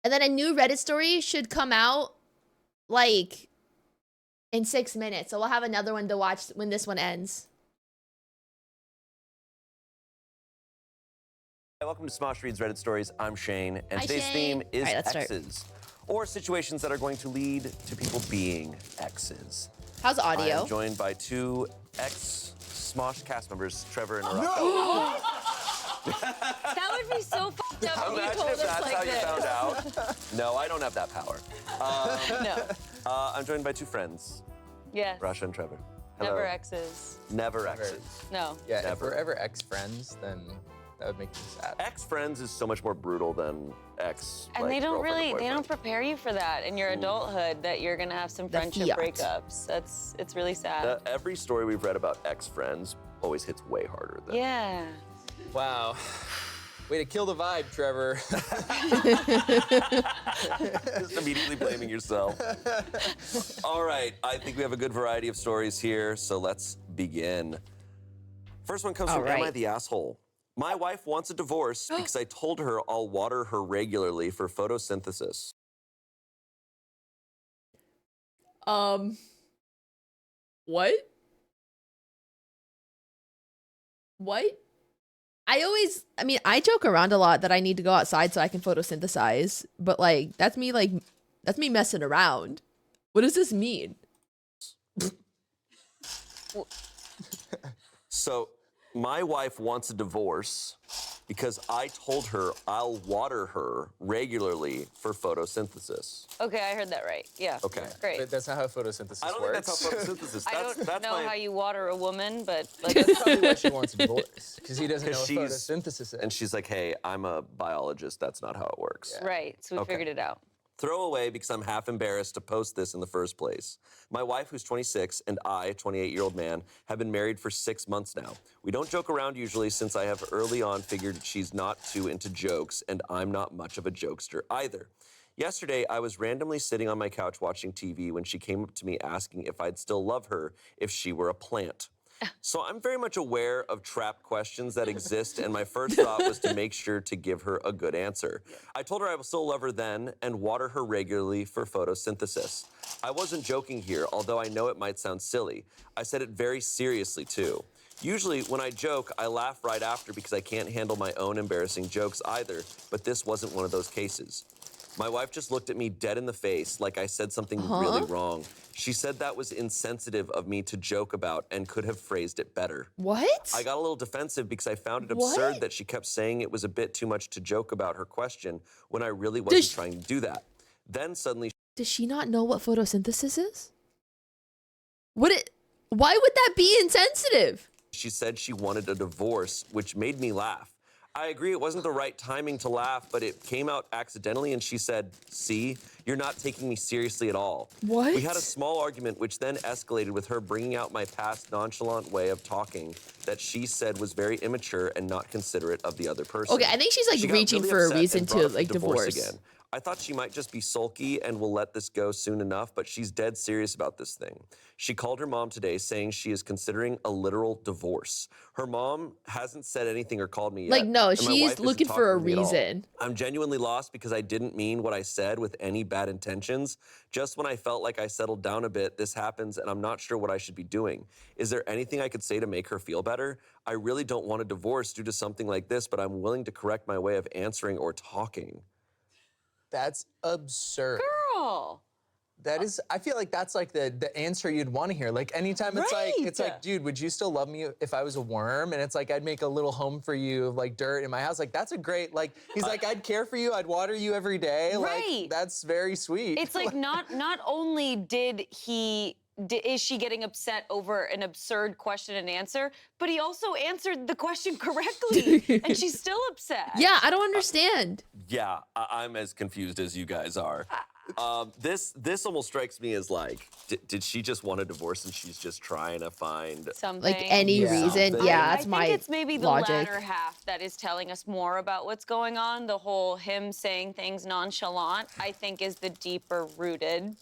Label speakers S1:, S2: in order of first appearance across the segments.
S1: And then a new Reddit story should come out like in 6 minutes. So we'll have another one to watch when this one ends.
S2: Hi, welcome to Smosh Reads Reddit Stories. I'm Shane, and
S1: Hi,
S2: today's
S1: Shane.
S2: theme is
S1: All right, let's start.
S2: exes, or situations that are going to lead to people being exes.
S1: How's audio?
S2: I'm joined by two ex-Smosh cast members, Trevor and Erotic.
S3: That would be so fucked up if you
S2: Imagine
S3: told
S2: if
S3: us
S2: that's
S3: like
S2: how you
S3: this.
S2: found out. No, I don't have that power.
S3: No.
S2: I'm joined by two friends,
S3: Yes.
S2: Rasha and Trevor. Hello.
S3: Never exes.
S2: Never exes.
S3: No.
S4: Yeah, if
S2: Never.
S4: we're ever ex-friends, then that would make me sad.
S2: Ex-friends is so much more brutal than ex.
S3: And
S2: like,
S3: they don't
S2: girlfriend or
S3: really, they don't
S2: boyfriend.
S3: prepare you for that in your adulthood, that you're gonna have some friendship
S1: fiat.
S3: breakups. It's really sad.
S2: Every story we've read about ex-friends always hits way harder than.
S3: Yeah.
S4: Wow. Way to kill the vibe, Trevor.
S2: Just immediately blaming yourself. All right, I think we have a good variety of stories here, so let's begin. First one comes
S1: All
S2: from Am I
S1: right.
S2: the Asshole? My wife wants a divorce because I told her I'll water her regularly for photosynthesis.
S1: What? What? I mean, I joke around a lot that I need to go outside so I can photosynthesize, but that's me messing around. What does this mean?
S2: So, my wife wants a divorce because I told her I'll water her regularly for photosynthesis.
S3: Okay, I heard that right. Yeah.
S2: Okay.
S3: Great.
S4: But that's not how photosynthesis
S2: I don't
S4: works.
S2: think that's how photosynthesis.
S3: I don't
S2: that's
S3: know
S2: my,
S3: how you water a woman, but like,
S4: That's probably why she wants a divorce, because he doesn't know what
S2: she's-
S4: photosynthesis is.
S2: And she's like, hey, I'm a biologist. That's not how it works.
S3: right. So we
S2: Okay.
S3: figured it out.
S2: Throw away because I'm half embarrassed to post this in the first place. My wife, who's 26, and I, 28-year-old man, have been married for 6 months now. We don't joke around usually since I have early on figured she's not too into jokes, and I'm not much of a jokester either. Yesterday, I was randomly sitting on my couch watching TV when she came up to me asking if I'd still love her if she were a plant. So I'm very much aware of trap questions that exist, and my first thought was to make sure to give her a good answer. I told her I will still love her then and water her regularly for photosynthesis. I wasn't joking here, although I know it might sound silly. I said it very seriously, too. Usually, when I joke, I laugh right after because I can't handle my own embarrassing jokes either, but this wasn't one of those cases. My wife just looked at me dead in the face like I said something really wrong. She said that was insensitive of me to joke about and could have phrased it better.
S1: What?
S2: I got a little defensive because I found it absurd that she kept saying it was a bit too much to joke about her question when I really wasn't trying to do that. Then suddenly
S1: Does she not know what photosynthesis is? Why would that be insensitive?
S2: she said she wanted a divorce, which made me laugh. I agree it wasn't the right timing to laugh, but it came out accidentally and she said, see, you're not taking me seriously at all.
S1: What?
S2: We had a small argument which then escalated with her bringing out my past nonchalant way of talking that she said was very immature and not considerate of the other person.
S1: Okay, I think she's
S2: She got
S1: reaching
S2: really
S1: for a
S2: upset
S1: reason
S2: and brought
S1: to
S2: up the
S1: divorce.
S2: again. I thought she might just be sulky and will let this go soon enough, but she's dead serious about this thing. She called her mom today saying she is considering a literal divorce. Her mom hasn't said anything or called me yet.
S1: No,
S2: and my wife
S1: she's
S2: isn't
S1: looking for a
S2: talking to me at all.
S1: reason.
S2: I'm genuinely lost because I didn't mean what I said with any bad intentions. Just when I felt like I settled down a bit, this happens and I'm not sure what I should be doing. Is there anything I could say to make her feel better? I really don't want a divorce due to something like this, but I'm willing to correct my way of answering or talking.
S4: That's absurd.
S3: Girl.
S4: That is, I feel like that's like the answer you'd want to hear. Like anytime it's
S3: Right.
S4: like, dude, would you still love me if I was a worm? And it's like, I'd make a little home for you of like dirt in my house. Like, that's a great, like, he's like, I'd care for you. I'd water you every day.
S3: Right.
S4: Like, that's very sweet.
S3: It's like not only is she getting upset over an absurd question and answer, but he also answered the question correctly, and she's still upset.
S1: Yeah, I don't understand.
S2: Yeah, I'm as confused as you guys are. This almost strikes me as like, did she just want a divorce and she's just trying to find
S3: Something.
S1: Like any
S4: Yeah.
S1: reason.
S2: Something.
S1: Yeah,
S3: I
S1: that's
S3: think
S1: my
S3: it's maybe the
S1: logic.
S3: latter half that is telling us more about what's going on. The whole him saying things nonchalant, I think, is the deeper rooted.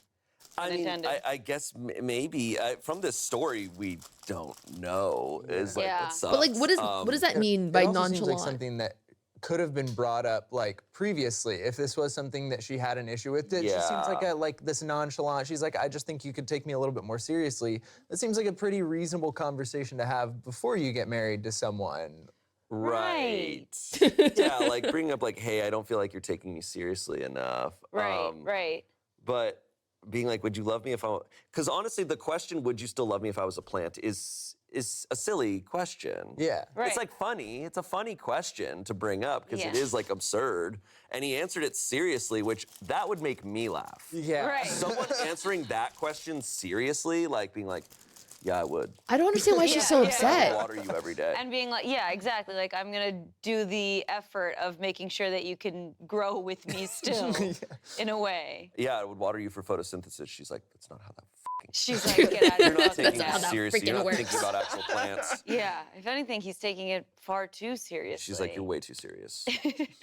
S2: I mean,
S3: Unintended.
S2: I guess maybe from this story we don't know. Is like
S3: Yeah.
S2: what sucks.
S1: But like, what does that mean by
S4: it also
S1: nonchalant?
S4: seems like something that could have been brought up like previously if this was something that she had an issue with. It just seems like this nonchalant. She's like, I just think you could take me a little bit more seriously. That seems like a pretty reasonable conversation to have before you get married to someone.
S2: Right. Yeah, like bringing up like, hey, I don't feel like you're taking me seriously enough.
S3: Right.
S2: But being like, would you love me if I? Because honestly, the question, would you still love me if I was a plant, is a silly question.
S4: Yeah.
S3: Right.
S2: It's like funny. It's a funny question to bring up because it
S3: Yeah.
S2: is like absurd. And he answered it seriously, which that would make me laugh.
S4: Yeah.
S3: Right.
S2: Someone answering that question seriously, like being like, yeah, I would.
S1: I don't understand why she's so
S3: Yeah.
S2: I
S1: upset.
S2: would water you every day.
S3: And being like, yeah, exactly. Like, I'm gonna do the effort of making sure that you can grow with me still, in a way.
S2: Yeah, I would water you for photosynthesis. She's like, that's not how that fucking.
S3: She's like, get out of
S2: You're
S3: here.
S2: not taking
S1: not how
S2: it
S1: that
S2: seriously. You're
S1: freaking
S2: not
S1: works.
S2: thinking about actual plants.
S3: Yeah, if anything, he's taking it far too seriously.
S2: She's like, you're way too serious.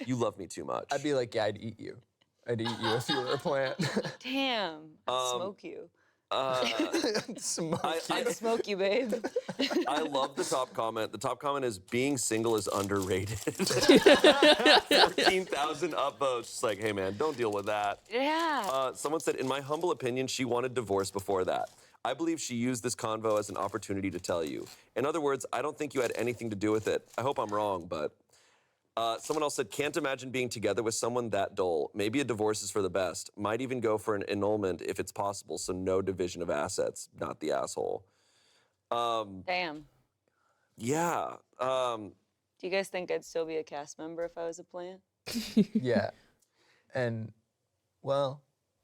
S2: You love me too much.
S4: I'd be like, yeah, I'd eat you. I'd eat you if you were a plant.
S3: Damn, I'd smoke you.
S4: Smoke
S3: I'd smoke you, babe.
S2: I love the top comment. The top comment is, being single is underrated. 14,000 upvotes. Just like, hey man, don't deal with that.
S3: Yeah.
S2: Someone said, in my humble opinion, she wanted divorce before that. I believe she used this convo as an opportunity to tell you. In other words, I don't think you had anything to do with it. I hope I'm wrong, but... someone else said, can't imagine being together with someone that dull. Maybe a divorce is for the best. Might even go for an annulment if it's possible, so no division of assets. Not the asshole.
S3: Damn.
S2: Yeah.
S3: Do you guys think I'd still be a cast member if I was a plant?
S4: Yeah. And, well,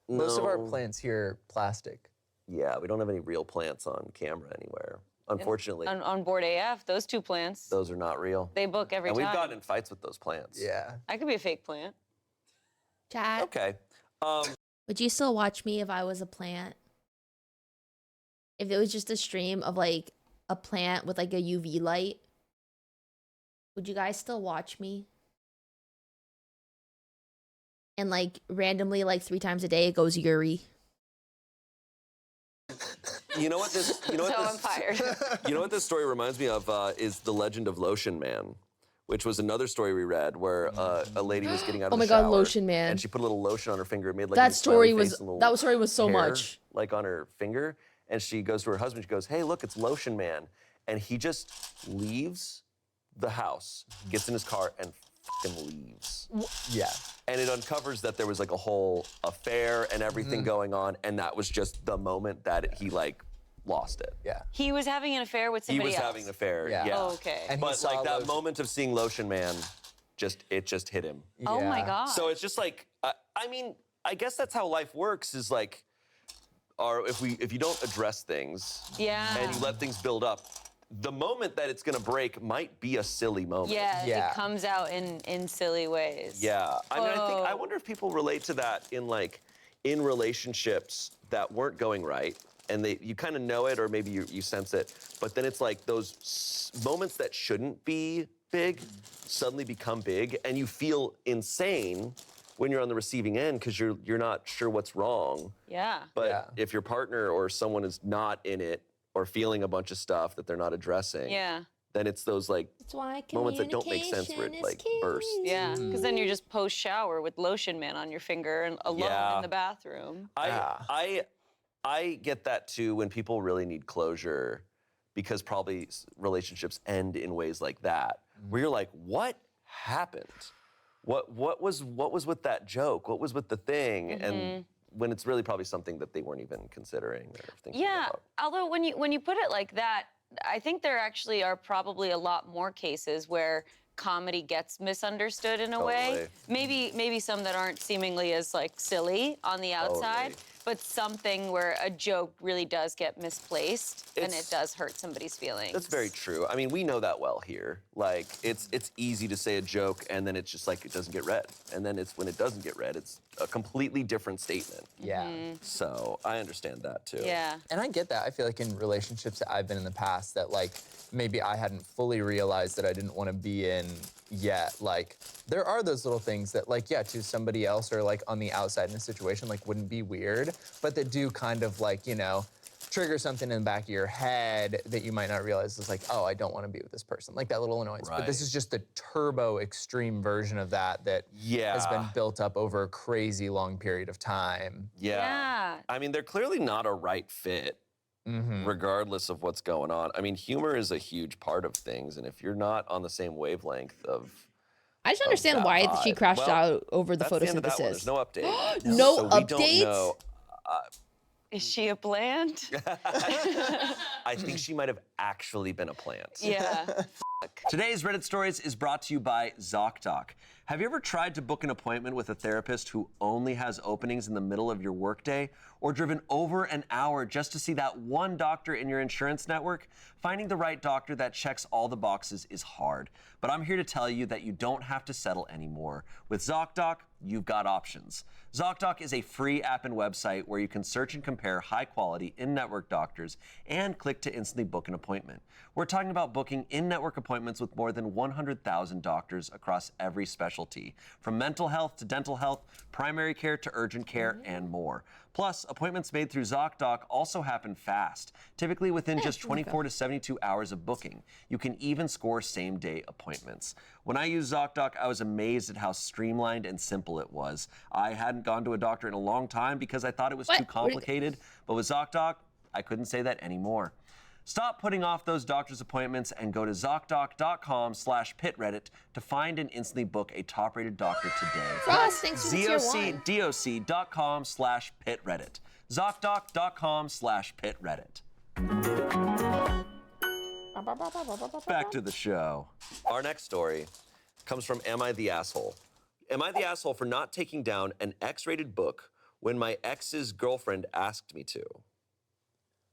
S4: most of our
S2: No.
S4: plants here are plastic.
S2: Yeah, we don't have any real plants on camera anywhere. Unfortunately,
S3: On board AF, those two plants,
S2: those are not real.
S3: they book every
S2: And
S3: time.
S2: we've gotten in fights with those plants.
S4: Yeah.
S3: I could be a fake plant.
S1: Chat.
S2: Okay.
S1: Would you still watch me if I was a plant? If it was just a stream of like a plant with like a UV light, would you guys still watch me? And like randomly, like 3 times a day, it goes Yuri.
S2: You know what this? You know what
S3: So
S2: this?
S3: I'm fired.
S2: You know what this story reminds me of is the Legend of Lotion Man, which was another story we read where a lady was getting out of
S1: Oh
S2: the
S1: my
S2: shower.
S1: God, Lotion Man.
S2: And she put a little lotion on her finger. It made like
S1: That
S2: a smiley
S1: story
S2: face
S1: was
S2: and a little
S1: that story was so
S2: hair,
S1: much.
S2: like on her finger. And she goes to her husband. She goes, "Hey, look, it's Lotion Man," and he just leaves the house, gets in his car, and fucking leaves.
S4: Yeah.
S2: And it uncovers that there was like a whole affair and everything going on, and that was just the moment that he like lost it.
S4: Yeah.
S3: He was having an affair with
S2: He
S3: somebody
S2: was
S3: else.
S2: having an affair.
S4: Yeah.
S2: Yeah.
S3: Oh, okay.
S4: And he
S2: But
S4: saw
S2: like that
S4: Lotion.
S2: moment of seeing Lotion Man, it just hit him.
S3: Oh my
S4: Yeah.
S3: God.
S2: So it's just like, I mean, I guess that's how life works. Is like, if you don't address things
S3: Yeah.
S2: and you let things build up, the moment that it's gonna break might be a silly moment.
S3: Yeah,
S4: Yeah.
S3: it comes out in silly ways.
S2: Yeah. I mean, I
S3: Oh.
S2: wonder if people relate to that in relationships that weren't going right, and you kind of know it, or maybe you sense it, but then it's like those moments that shouldn't be big suddenly become big, and you feel insane when you're on the receiving end because you're not sure what's wrong.
S3: Yeah.
S2: But
S4: Yeah.
S2: if your partner or someone is not in it or feeling a bunch of stuff that they're not addressing,
S3: Yeah.
S2: then it's those like
S1: That's why
S2: moments that don't make sense where it like bursts.
S3: Yeah. Because then you're just post shower with Lotion Man on your finger and alone
S2: Yeah.
S3: in the bathroom.
S2: I get that too when people really need closure, because probably relationships end in ways like that, where you're like, what happened? What was with that joke? What was with the thing? And when it's really probably something that they weren't even considering or thinking
S3: Yeah.
S2: about.
S3: Although when you put it like that, I think there actually are probably a lot more cases where comedy gets misunderstood in a way. Maybe some that aren't seemingly as like silly on the outside, but something where a joke really does get misplaced and it does hurt somebody's feelings.
S2: That's very true. I mean, we know that well here. Like, it's easy to say a joke and then it's just like it doesn't get read. And then when it doesn't get read, it's a completely different statement.
S4: Yeah.
S2: So I understand that too.
S3: Yeah.
S4: And I get that. I feel like in relationships that I've been in the past that like maybe I hadn't fully realized that I didn't want to be in yet. Like there are those little things that like, yeah, to somebody else or like on the outside in a situation like wouldn't be weird, but that do kind of like, you know, trigger something in the back of your head that you might not realize is like, oh, I don't want to be with this person. Like that little annoyance. But this is just the turbo extreme version of that has been built up over a crazy long period of time.
S2: Yeah. I mean, they're clearly not a right fit, regardless of what's going on. I mean, humor is a huge part of things, and if you're not on the same wavelength of
S1: I just understand why she crashed out over the
S2: that's the end of that one.
S1: photosynthesis.
S2: There's no update.
S1: No
S2: so
S1: updates?
S2: We don't know.
S3: Is she a plant?
S2: I think she might have actually been a plant.
S3: Yeah.
S2: Today's Reddit Stories is brought to you by ZocDoc. Have you ever tried to book an appointment with a therapist who only has openings in the middle of your workday? Or driven over an hour just to see that one doctor in your insurance network? Finding the right doctor that checks all the boxes is hard. But I'm here to tell you that you don't have to settle anymore. With ZocDoc, you've got options. ZocDoc is a free app and website where you can search and compare high-quality in-network doctors and click to instantly book an appointment. We're talking about booking in-network appointments with more than 100,000 doctors across every specialty, from mental health to dental health, primary care to urgent care, and more. Plus, appointments made through ZocDoc also happen fast, typically within just 24 to 72 hours of booking. You can even score same-day appointments. When I used ZocDoc, I was amazed at how streamlined and simple it was. I hadn't gone to a doctor in a long time because I thought it was too complicated, but with ZocDoc, I couldn't say that anymore. Stop putting off those doctor's appointments and go to ZocDoc.com/pitreddit to find and instantly book a top-rated doctor today.
S1: Frost, thanks for the tier 1.
S2: ZocDoc.com/pitreddit. ZocDoc.com/pitreddit. Back to the show. Our next story comes from Am I the Asshole? Am I the asshole for not taking down an X-rated book when my ex's girlfriend asked me to?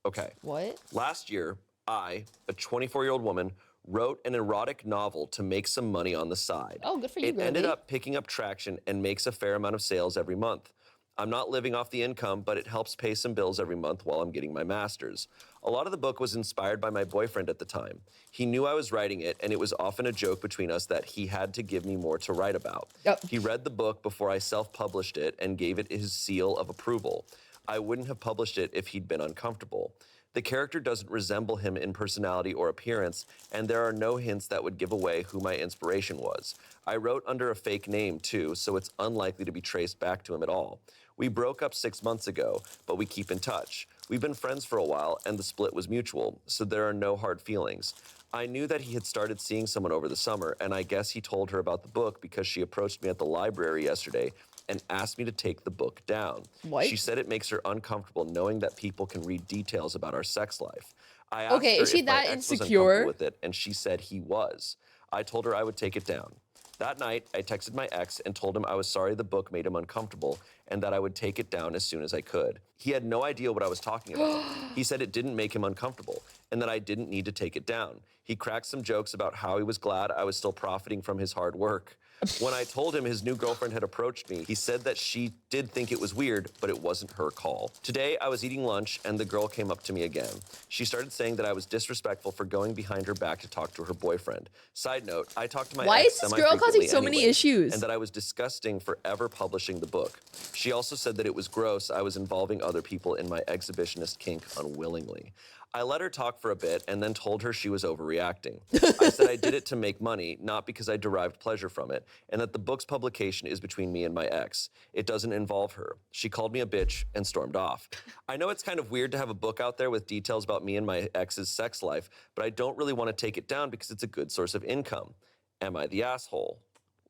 S2: Okay.
S1: What?
S2: Last year, I, a 24-year-old woman, wrote an erotic novel to make some money on the side.
S1: Oh, good for you,
S2: It
S1: girlie.
S2: ended up picking up traction and makes a fair amount of sales every month. I'm not living off the income, but it helps pay some bills every month while I'm getting my master's. A lot of the book was inspired by my boyfriend at the time. He knew I was writing it, and it was often a joke between us that he had to give me more to write about. He read the book before I self-published it and gave it his seal of approval. I wouldn't have published it if he'd been uncomfortable. The character doesn't resemble him in personality or appearance, and there are no hints that would give away who my inspiration was. I wrote under a fake name, too, so it's unlikely to be traced back to him at all. We broke up 6 months ago, but we keep in touch. We've been friends for a while, and the split was mutual, so there are no hard feelings. I knew that he had started seeing someone over the summer, and I guess he told her about the book because she approached me at the library yesterday and asked me to take the book down.
S1: What?
S2: She said it makes her uncomfortable knowing that people can read details about our sex life. I asked her
S1: is she
S2: if my
S1: that
S2: ex was
S1: insecure?
S2: uncomfortable with it, and she said he was. I told her I would take it down. That night, I texted my ex and told him I was sorry the book made him uncomfortable and that I would take it down as soon as I could. He had no idea what I was talking about. He said it didn't make him uncomfortable and that I didn't need to take it down. He cracked some jokes about how he was glad I was still profiting from his hard work. When I told him his new girlfriend had approached me, he said that she did think it was weird, but it wasn't her call. Today, I was eating lunch, and the girl came up to me again. She started saying that I was disrespectful for going behind her back to talk to her boyfriend. Side note, I talked to my
S1: Why
S2: ex
S1: is this girl causing so many
S2: anyway,
S1: issues?
S2: and that I was disgusting for ever publishing the book. She also said that it was gross I was involving other people in my exhibitionist kink unwillingly. I let her talk for a bit and then told her she was overreacting. I said I did it to make money, not because I derived pleasure from it, and that the book's publication is between me and my ex. It doesn't involve her. She called me a bitch and stormed off. I know it's kind of weird to have a book out there with details about me and my ex's sex life, but I don't really want to take it down because it's a good source of income. Am I the asshole?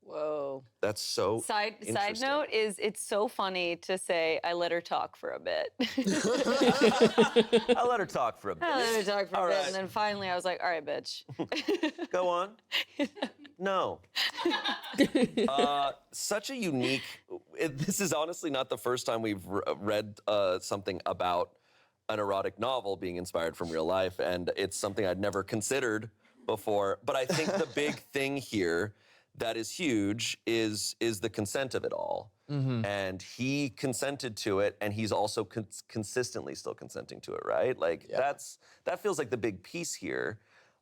S3: Whoa.
S2: That's so
S3: Side
S2: interesting.
S3: note is it's so funny to say I let her talk for a bit.
S2: I let her talk for a bit.
S3: I let her talk for
S2: All
S3: a bit,
S2: right.
S3: and then finally I was like, all right, bitch.
S2: Go on. No. Such a unique, this is honestly not the first time we've read something about an erotic novel being inspired from real life, and it's something I'd never considered before. But I think the big thing here that is huge is the consent of it all. And he consented to it, and he's also consistently still consenting to it, right? Like that feels like the big piece here.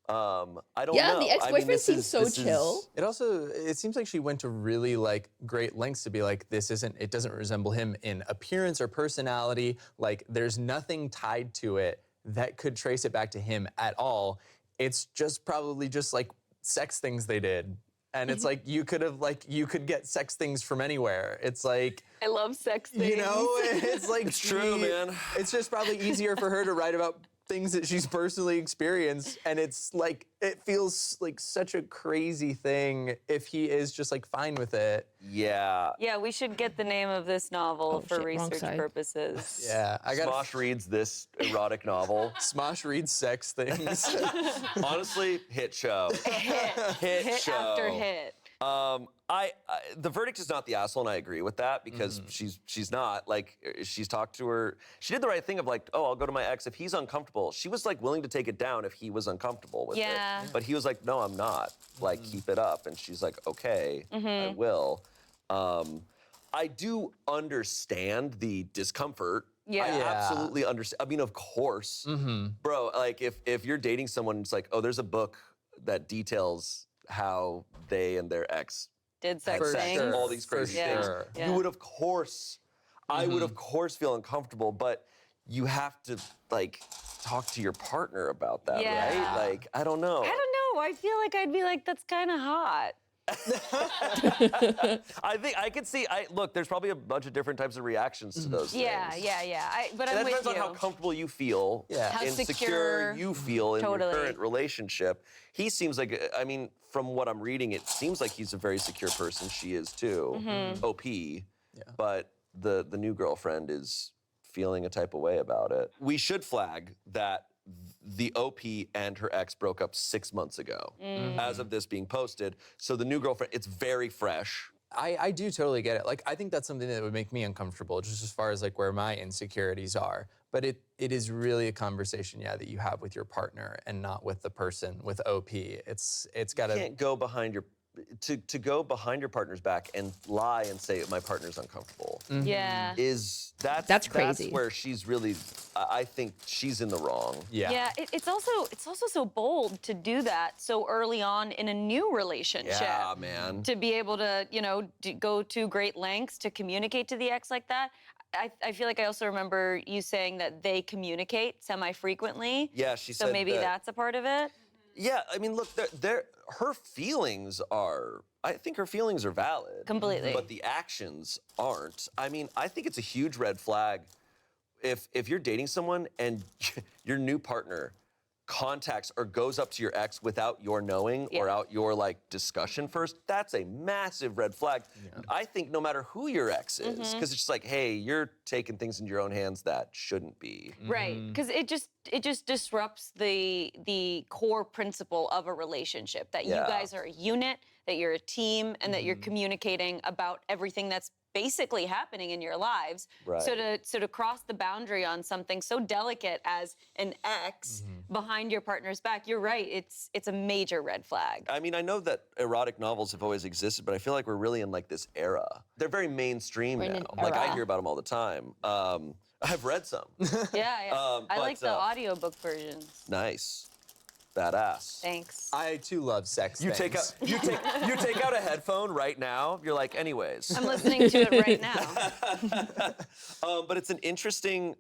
S2: I don't
S1: Yeah,
S2: know.
S1: the ex-boyfriend
S2: this
S1: seems
S2: is-
S1: so
S2: this is-
S1: chill.
S4: It seems like she went to really like great lengths to be like, it doesn't resemble him in appearance or personality. Like there's nothing tied to it that could trace it back to him at all. It's just probably just like sex things they did. And it's like, you could get sex things from anywhere. It's like,
S3: I love sex things.
S4: you know, it's like,
S2: It's true, man.
S4: It's just probably easier for her to write about things that she's personally experienced, and it's like, it feels like such a crazy thing if he is just like fine with it.
S2: Yeah.
S3: Yeah, we should get the name of this novel for
S1: shit, wrong
S3: research
S1: side.
S3: purposes.
S4: Yeah, I got
S2: Smosh reads this erotic novel.
S4: Smosh reads sex things.
S2: Honestly, hit show. Hit show.
S3: After hit.
S2: The verdict is not the asshole, and I agree with that because she's not. Like, she's talked to her. She did the right thing of like, oh, I'll go to my ex if he's uncomfortable. She was like willing to take it down if he was uncomfortable with it. But he was like, no, I'm not. Like, keep it up. And she's like, okay, I will. I do understand the discomfort.
S3: Yeah.
S2: I
S4: Yeah.
S2: absolutely understand. I mean, of course, bro. Like, if you're dating someone, it's like, oh, there's a book that details how they and their ex
S3: Did sex
S4: For
S3: things.
S4: sure.
S2: all these crazy
S3: Yeah.
S2: things.
S3: Yeah.
S2: You would, of course, I would, of course, feel uncomfortable, but you have to, like, talk to your partner about that,
S3: Yeah.
S2: right? Like, I don't know.
S3: I don't know. I feel like I'd be like, that's kind of hot.
S2: I think I could see, look, there's probably a bunch of different types of reactions to those
S3: Yeah,
S2: things.
S3: yeah. But
S2: And
S3: I'm
S2: that
S3: with
S2: depends on
S3: you.
S2: how comfortable you feel,
S4: Yeah.
S3: How
S2: insecure
S3: secure.
S2: you feel in
S3: Totally.
S2: your current relationship. He seems like, I mean, from what I'm reading, it seems like he's a very secure person. She is too, OP. But the new girlfriend is feeling a type of way about it. We should flag that the OP and her ex broke up 6 months ago, as of this being posted. So the new girlfriend, it's very fresh.
S4: I do totally get it. Like, I think that's something that would make me uncomfortable, just as far as like where my insecurities are. But it is really a conversation, yeah, that you have with your partner and not with the person with OP. It's got
S2: You
S4: to.
S2: can't go behind your, to go behind your partner's back and lie and say my partner's uncomfortable.
S3: Yeah.
S1: That's crazy.
S2: That's where she's really, I think she's in the wrong.
S4: Yeah.
S3: Yeah, it's also so bold to do that so early on in a new relationship.
S2: Yeah, man.
S3: To be able to, go to great lengths to communicate to the ex like that. I feel like I also remember you saying that they communicate semi-frequently.
S2: Yeah, she said
S3: So maybe
S2: that-
S3: that's a part of it.
S2: Yeah, I mean, look, her feelings are, I think her feelings are valid.
S3: Completely.
S2: But the actions aren't. I mean, I think it's a huge red flag if you're dating someone and your new partner contacts or goes up to your ex without your knowing or out your like discussion first. That's a massive red flag. I think no matter who your ex is, because it's just like, hey, you're taking things into your own hands that shouldn't be.
S3: Right, because it just disrupts the core principle of a relationship, that you
S2: Yeah.
S3: guys are a unit, that you're a team, and that you're communicating about everything that's basically happening in your lives.
S2: Right.
S3: So to cross the boundary on something so delicate as an ex behind your partner's back, you're right. It's a major red flag.
S2: I mean, I know that erotic novels have always existed, but I feel like we're really in like this era. They're very mainstream
S1: We're in
S2: now.
S1: an
S2: Like I
S1: era.
S2: hear about them all the time. I've read some.
S3: Yeah. I like
S2: but,
S3: the audiobook versions.
S2: Nice. Badass.
S3: Thanks.
S4: I too love sex
S2: You
S4: things.
S2: take out a headphone right now. You're like, anyways.
S3: I'm listening to it right now.
S2: But it's an interesting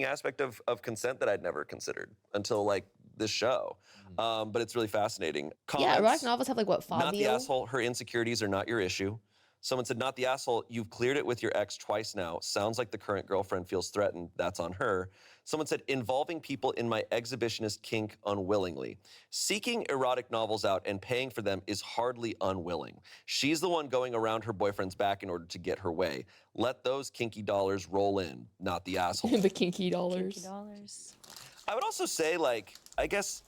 S2: aspect of consent that I'd never considered until like this show. But it's really fascinating.
S1: Yeah, erotic
S2: Comments?
S1: novels have like what,
S2: Not the
S1: Fabio?
S2: asshole. Her insecurities are not your issue. Someone said, not the asshole. You've cleared it with your ex twice now. Sounds like the current girlfriend feels threatened. That's on her. Someone said, involving people in my exhibitionist kink unwillingly. Seeking erotic novels out and paying for them is hardly unwilling. She's the one going around her boyfriend's back in order to get her way. Let those kinky dollars roll in, not the asshole.
S1: The kinky dollars.
S3: $50.
S2: I would also say, like, I guess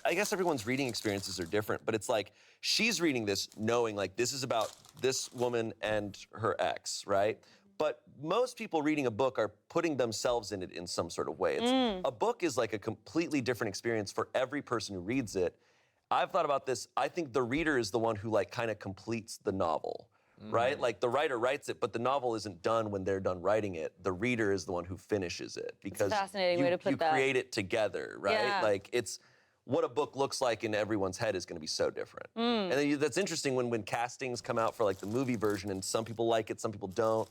S2: everyone's reading experiences are different, but it's like she's reading this knowing like this is about this woman and her ex, right? But most people reading a book are putting themselves in it in some sort of way. A book is like a completely different experience for every person who reads it. I've thought about this. I think the reader is the one who like kind of completes the novel. Right? Like the writer writes it, but the novel isn't done when they're done writing it. The reader is the one who finishes it because
S3: fascinating way to put
S2: you
S3: that.
S2: create it together, right?
S3: Yeah.
S2: Like it's what a book looks like in everyone's head is going to be so different. And then that's interesting when castings come out for like the movie version, and some people like it, some people don't.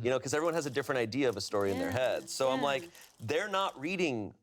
S2: You know, because everyone has a different idea of a story in their head. So I'm like, they're not reading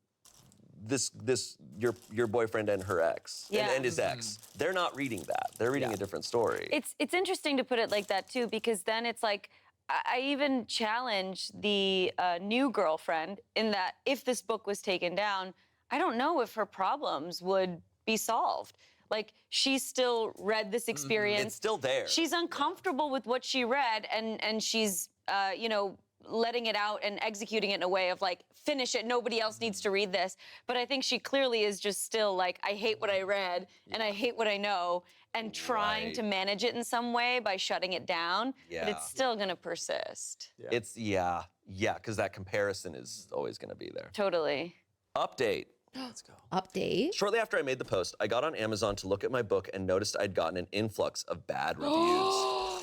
S2: your boyfriend and her ex and his ex. They're not reading that. They're reading a different story.
S3: It's interesting to put it like that too, because then it's like I even challenge the new girlfriend in that if this book was taken down, I don't know if her problems would be solved. Like, she still read this experience.
S2: It's still there.
S3: She's uncomfortable with what she read, and she's, you know, letting it out and executing it in a way of like, finish it, nobody else needs to read this. But I think she clearly is just still like, I hate what I read, and I hate what I know, and trying to manage it in some way by shutting it down. But it's still gonna persist.
S2: It's, because that comparison is always gonna be there.
S3: Totally.
S2: Update.
S4: Let's go.
S1: Update.
S2: Shortly after I made the post, I got on Amazon to look at my book and noticed I'd gotten an influx of bad reviews.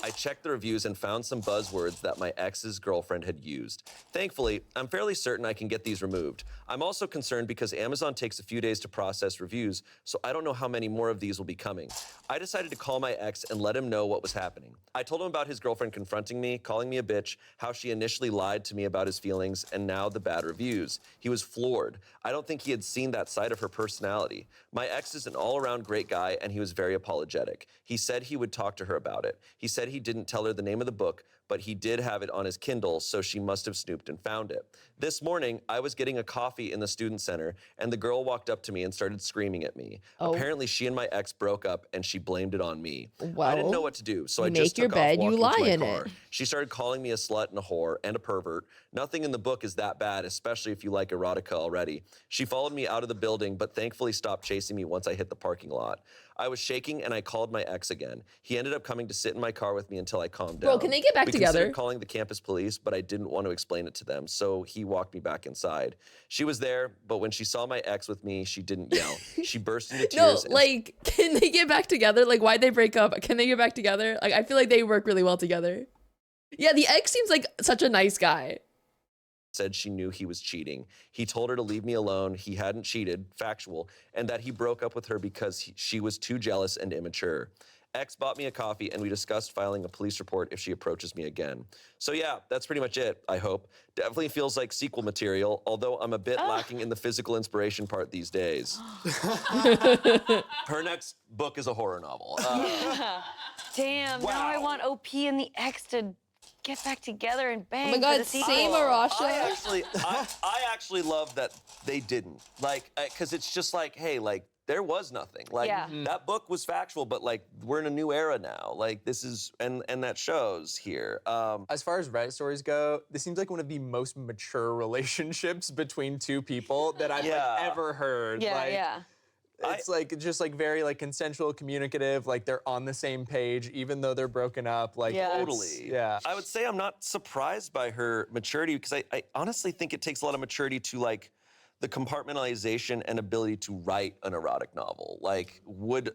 S2: I checked the reviews and found some buzzwords that my ex's girlfriend had used. Thankfully, I'm fairly certain I can get these removed. I'm also concerned because Amazon takes a few days to process reviews, so I don't know how many more of these will be coming. I decided to call my ex and let him know what was happening. I told him about his girlfriend confronting me, calling me a bitch, how she initially lied to me about his feelings, and now the bad reviews. He was floored. I don't think he had seen that side of her personality. My ex is an all-around great guy, and he was very apologetic. He said he would talk to her about it. He said he didn't tell her the name of the book, but he did have it on his Kindle, so she must have snooped and found it. This morning, I was getting a coffee in the student center, and the girl walked up to me and started screaming at me. Apparently, she and my ex broke up, and she blamed it on me. I didn't know what to do, so I just took off walking to my car. She started calling me a slut and a whore and a pervert. Nothing in the book is that bad, especially if you like erotica already. She followed me out of the building, but thankfully stopped chasing me once I hit the parking lot. I was shaking, and I called my ex again. He ended up coming to sit in my car with me until I calmed down.
S1: Bro, can they get back
S2: we
S1: together?
S2: considered calling the campus police, but I didn't want to explain it to them, so he walked me back inside. She was there, but when she saw my ex with me, she didn't yell. She burst into tears.
S1: No, like, can they get back together? Like, why'd they break up? Can they get back together? Like, I feel like they work really well together. Yeah, the ex seems like such a nice guy.
S2: Said she knew he was cheating. He told her to leave me alone. He hadn't cheated, factual, and that he broke up with her because she was too jealous and immature. Ex bought me a coffee, and we discussed filing a police report if she approaches me again. So yeah, that's pretty much it, I hope. Definitely feels like sequel material, although I'm a bit lacking in the physical inspiration part these days. Her next book is a horror novel.
S3: Damn, now I want OP and the ex to get back together and bang.
S1: Oh my god, same Arasha.
S2: I actually love that they didn't. Like, because it's just like, hey, like, there was nothing. Like, that book was factual, but like, we're in a new era now. Like, this is, and that shows here.
S4: As far as Reddit stories go, this seems like one of the most mature relationships between two people that I've like, ever heard. It's like just like very like consensual, communicative. Like they're on the same page, even though they're broken up. Like
S2: totally. Yeah. I would say I'm not surprised by her maturity because I honestly think it takes a lot of maturity to like the compartmentalization and ability to write an erotic novel. Like would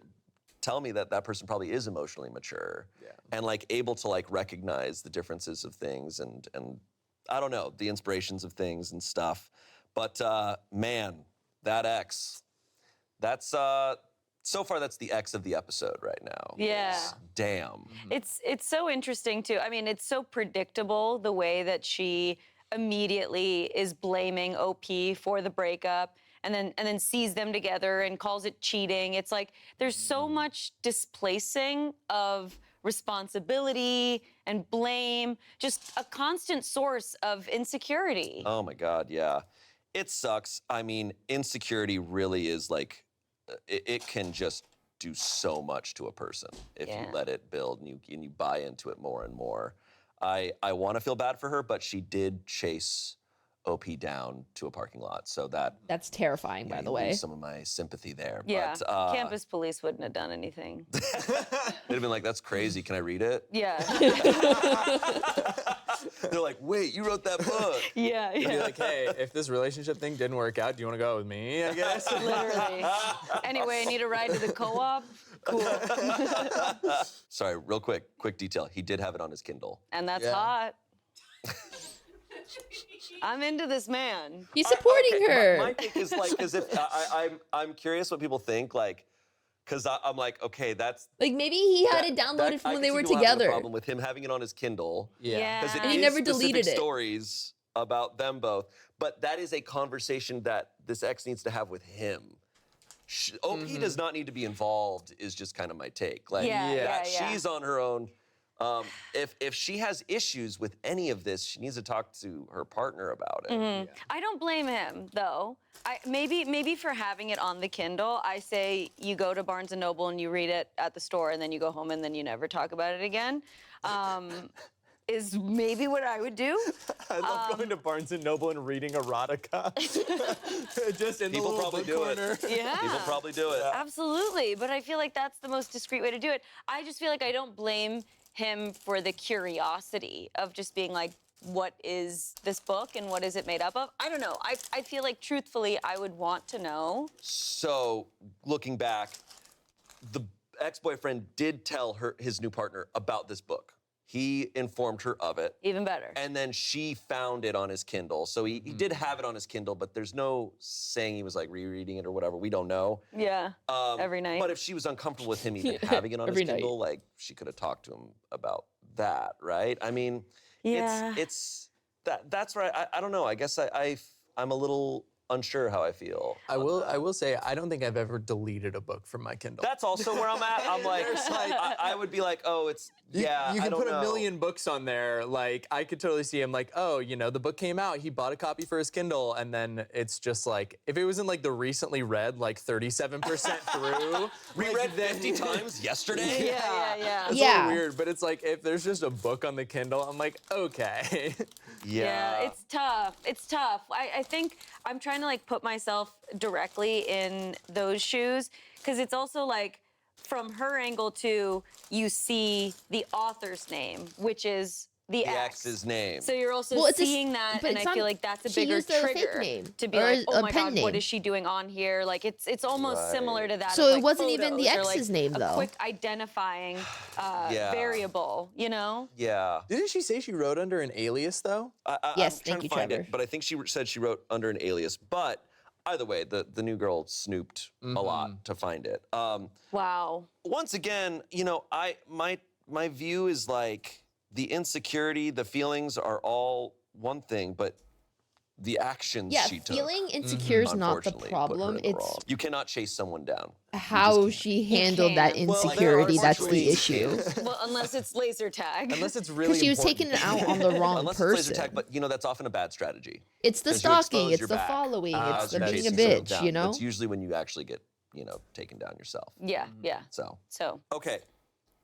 S2: tell me that that person probably is emotionally mature and like able to like recognize the differences of things and I don't know, the inspirations of things and stuff. But man, that ex. That's so far that's the X of the episode right now.
S3: Yeah.
S2: Damn.
S3: It's so interesting too. I mean, it's so predictable the way that she immediately is blaming OP for the breakup and then sees them together and calls it cheating. It's like there's so much displacing of responsibility and blame, just a constant source of insecurity.
S2: Oh my God, yeah. It sucks. I mean, insecurity really is like, it can just do so much to a person if you let it build and you buy into it more and more. I want to feel bad for her, but she did chase OP down to a parking lot, so that's
S1: terrifying, by the way.
S2: Some of my sympathy there.
S3: Yeah,
S2: but,
S3: campus police wouldn't have done anything.
S2: They'd have been like, "That's crazy. Can I read it?"
S3: Yeah.
S2: They're like, "Wait, you wrote that book?"
S3: Yeah.
S4: They'd be like, "Hey, if this relationship thing didn't work out, do you want to go out with me?" I guess.
S3: Literally. Anyway, I need a ride to the co-op. Cool.
S2: Sorry, real quick detail. He did have it on his Kindle.
S3: And that's hot. I'm into this man.
S1: He's supporting
S2: Okay,
S1: her.
S2: My take is like, because if I'm curious what people think, like, because I'm like, okay, that's
S1: Like maybe he had it downloaded from when they were together.
S2: A problem with him having it on his Kindle.
S4: Yeah.
S2: Because it
S1: And he
S2: is
S1: never
S2: specific
S1: deleted it.
S2: stories about them both, but that is a conversation that this ex needs to have with him. OP does not need to be involved. Is just kind of my take. Like,
S3: Yeah.
S2: she's on her own. If she has issues with any of this, she needs to talk to her partner about it.
S3: I don't blame him though. Maybe for having it on the Kindle, I say you go to Barnes and Noble and you read it at the store, and then you go home and then you never talk about it again. Is maybe what I would do.
S5: I love going to Barnes and Noble and reading erotica. Just in
S2: People
S5: the little
S2: probably
S5: book
S2: do
S5: corner.
S2: it.
S3: Yeah.
S2: People probably do it.
S3: Absolutely, but I feel like that's the most discreet way to do it. I just feel like I don't blame him for the curiosity of just being like, what is this book and what is it made up of? I don't know. I feel like truthfully, I would want to know.
S2: So, looking back, the ex-boyfriend did tell his new partner about this book. He informed her of it.
S3: Even better.
S2: And then she found it on his Kindle. So he did have it on his Kindle, but there's no saying he was like rereading it or whatever. We don't know.
S3: Yeah. Every night.
S2: But if she was uncomfortable with him even having it on his
S1: Every night.
S2: Kindle, like she could have talked to him about that, right? I mean,
S3: Yeah.
S2: that's right. I don't know. I guess I'm a little unsure how I feel.
S4: I will say I don't think I've ever deleted a book from my Kindle.
S2: That's also where I'm at. I'm like, I would be like, oh, it's
S4: You
S2: I
S4: can
S2: don't
S4: put
S2: know.
S4: a million books on there. Like, I could totally see him like, oh, the book came out. He bought a copy for his Kindle. And then it's just like, if it wasn't like the recently read, like 37% through.
S2: Reread 50 times yesterday?
S3: Yeah.
S4: It's a
S1: Yeah.
S4: little weird, but it's like, if there's just a book on the Kindle, I'm like, okay.
S3: Yeah, it's tough. It's tough. I think I'm trying to like put myself directly in those shoes, because it's also like from her angle too, you see the author's name, which is the ex.
S2: ex's name.
S3: So you're also
S1: Well, it's a
S3: seeing that,
S1: but
S3: and
S1: it's
S3: I
S1: not-
S3: feel like that's a
S1: she
S3: bigger
S1: used a fake
S3: trigger
S1: name,
S3: to be
S1: or
S3: like, oh
S1: a
S3: my
S1: pen
S3: God, what
S1: name.
S3: is she doing on here? Like it's almost similar to that.
S1: So
S3: of,
S1: it
S3: like,
S1: wasn't even the
S3: photos or,
S1: ex's
S3: like,
S1: name,
S3: a
S1: though.
S3: quick identifying variable, you know?
S2: Yeah.
S4: Didn't she say she wrote under an alias, though?
S1: Yes,
S2: I'm trying
S1: thank
S2: to
S1: you,
S2: find
S1: Trevor.
S2: it, but I think she said she wrote under an alias. But either way, the new girl snooped a lot to find it.
S3: Wow.
S2: Once again, my view is like the insecurity, the feelings are all one thing, but the actions
S1: Yeah,
S2: she took.
S1: feeling insecure is not the
S2: unfortunately, put her
S1: problem.
S2: in the
S1: It's
S2: wrong. You cannot chase someone down.
S1: how she handled that
S3: can't.
S2: Well, there are
S1: insecurity that's the
S2: situations-
S1: issue.
S3: Well, unless it's laser tag.
S4: Unless it's really
S1: Because she was
S4: important.
S1: taking it out on the wrong
S2: Unless it's laser
S1: person.
S2: tag, but that's often a bad strategy.
S1: It's the
S2: 'Cause you
S1: stalking,
S2: expose
S1: it's
S2: your
S1: the
S2: back
S1: following, it's
S2: as
S1: the
S2: you're
S1: being a
S2: chasing someone
S1: bitch,
S2: down.
S1: you know?
S2: That's usually when you actually get, taken down yourself.
S3: Yeah.
S2: So.
S3: So.
S2: Okay.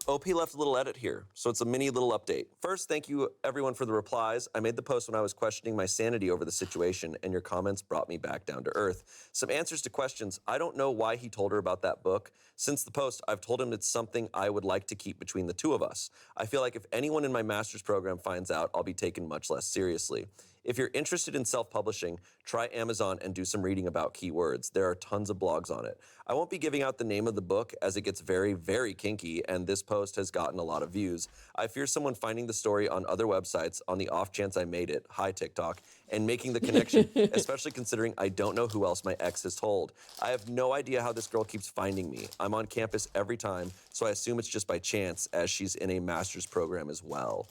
S2: OP left a little edit here, so it's a mini little update. First, thank you everyone for the replies. I made the post when I was questioning my sanity over the situation, and your comments brought me back down to earth. Some answers to questions. I don't know why he told her about that book. Since the post, I've told him it's something I would like to keep between the two of us. I feel like if anyone in my master's program finds out, I'll be taken much less seriously. If you're interested in self-publishing, try Amazon and do some reading about keywords. There are tons of blogs on it. I won't be giving out the name of the book as it gets very, very kinky, and this post has gotten a lot of views. I fear someone finding the story on other websites on the off chance I made it, hi TikTok, and making the connection, especially considering I don't know who else my ex has told. I have no idea how this girl keeps finding me. I'm on campus every time, so I assume it's just by chance, as she's in a master's program as well.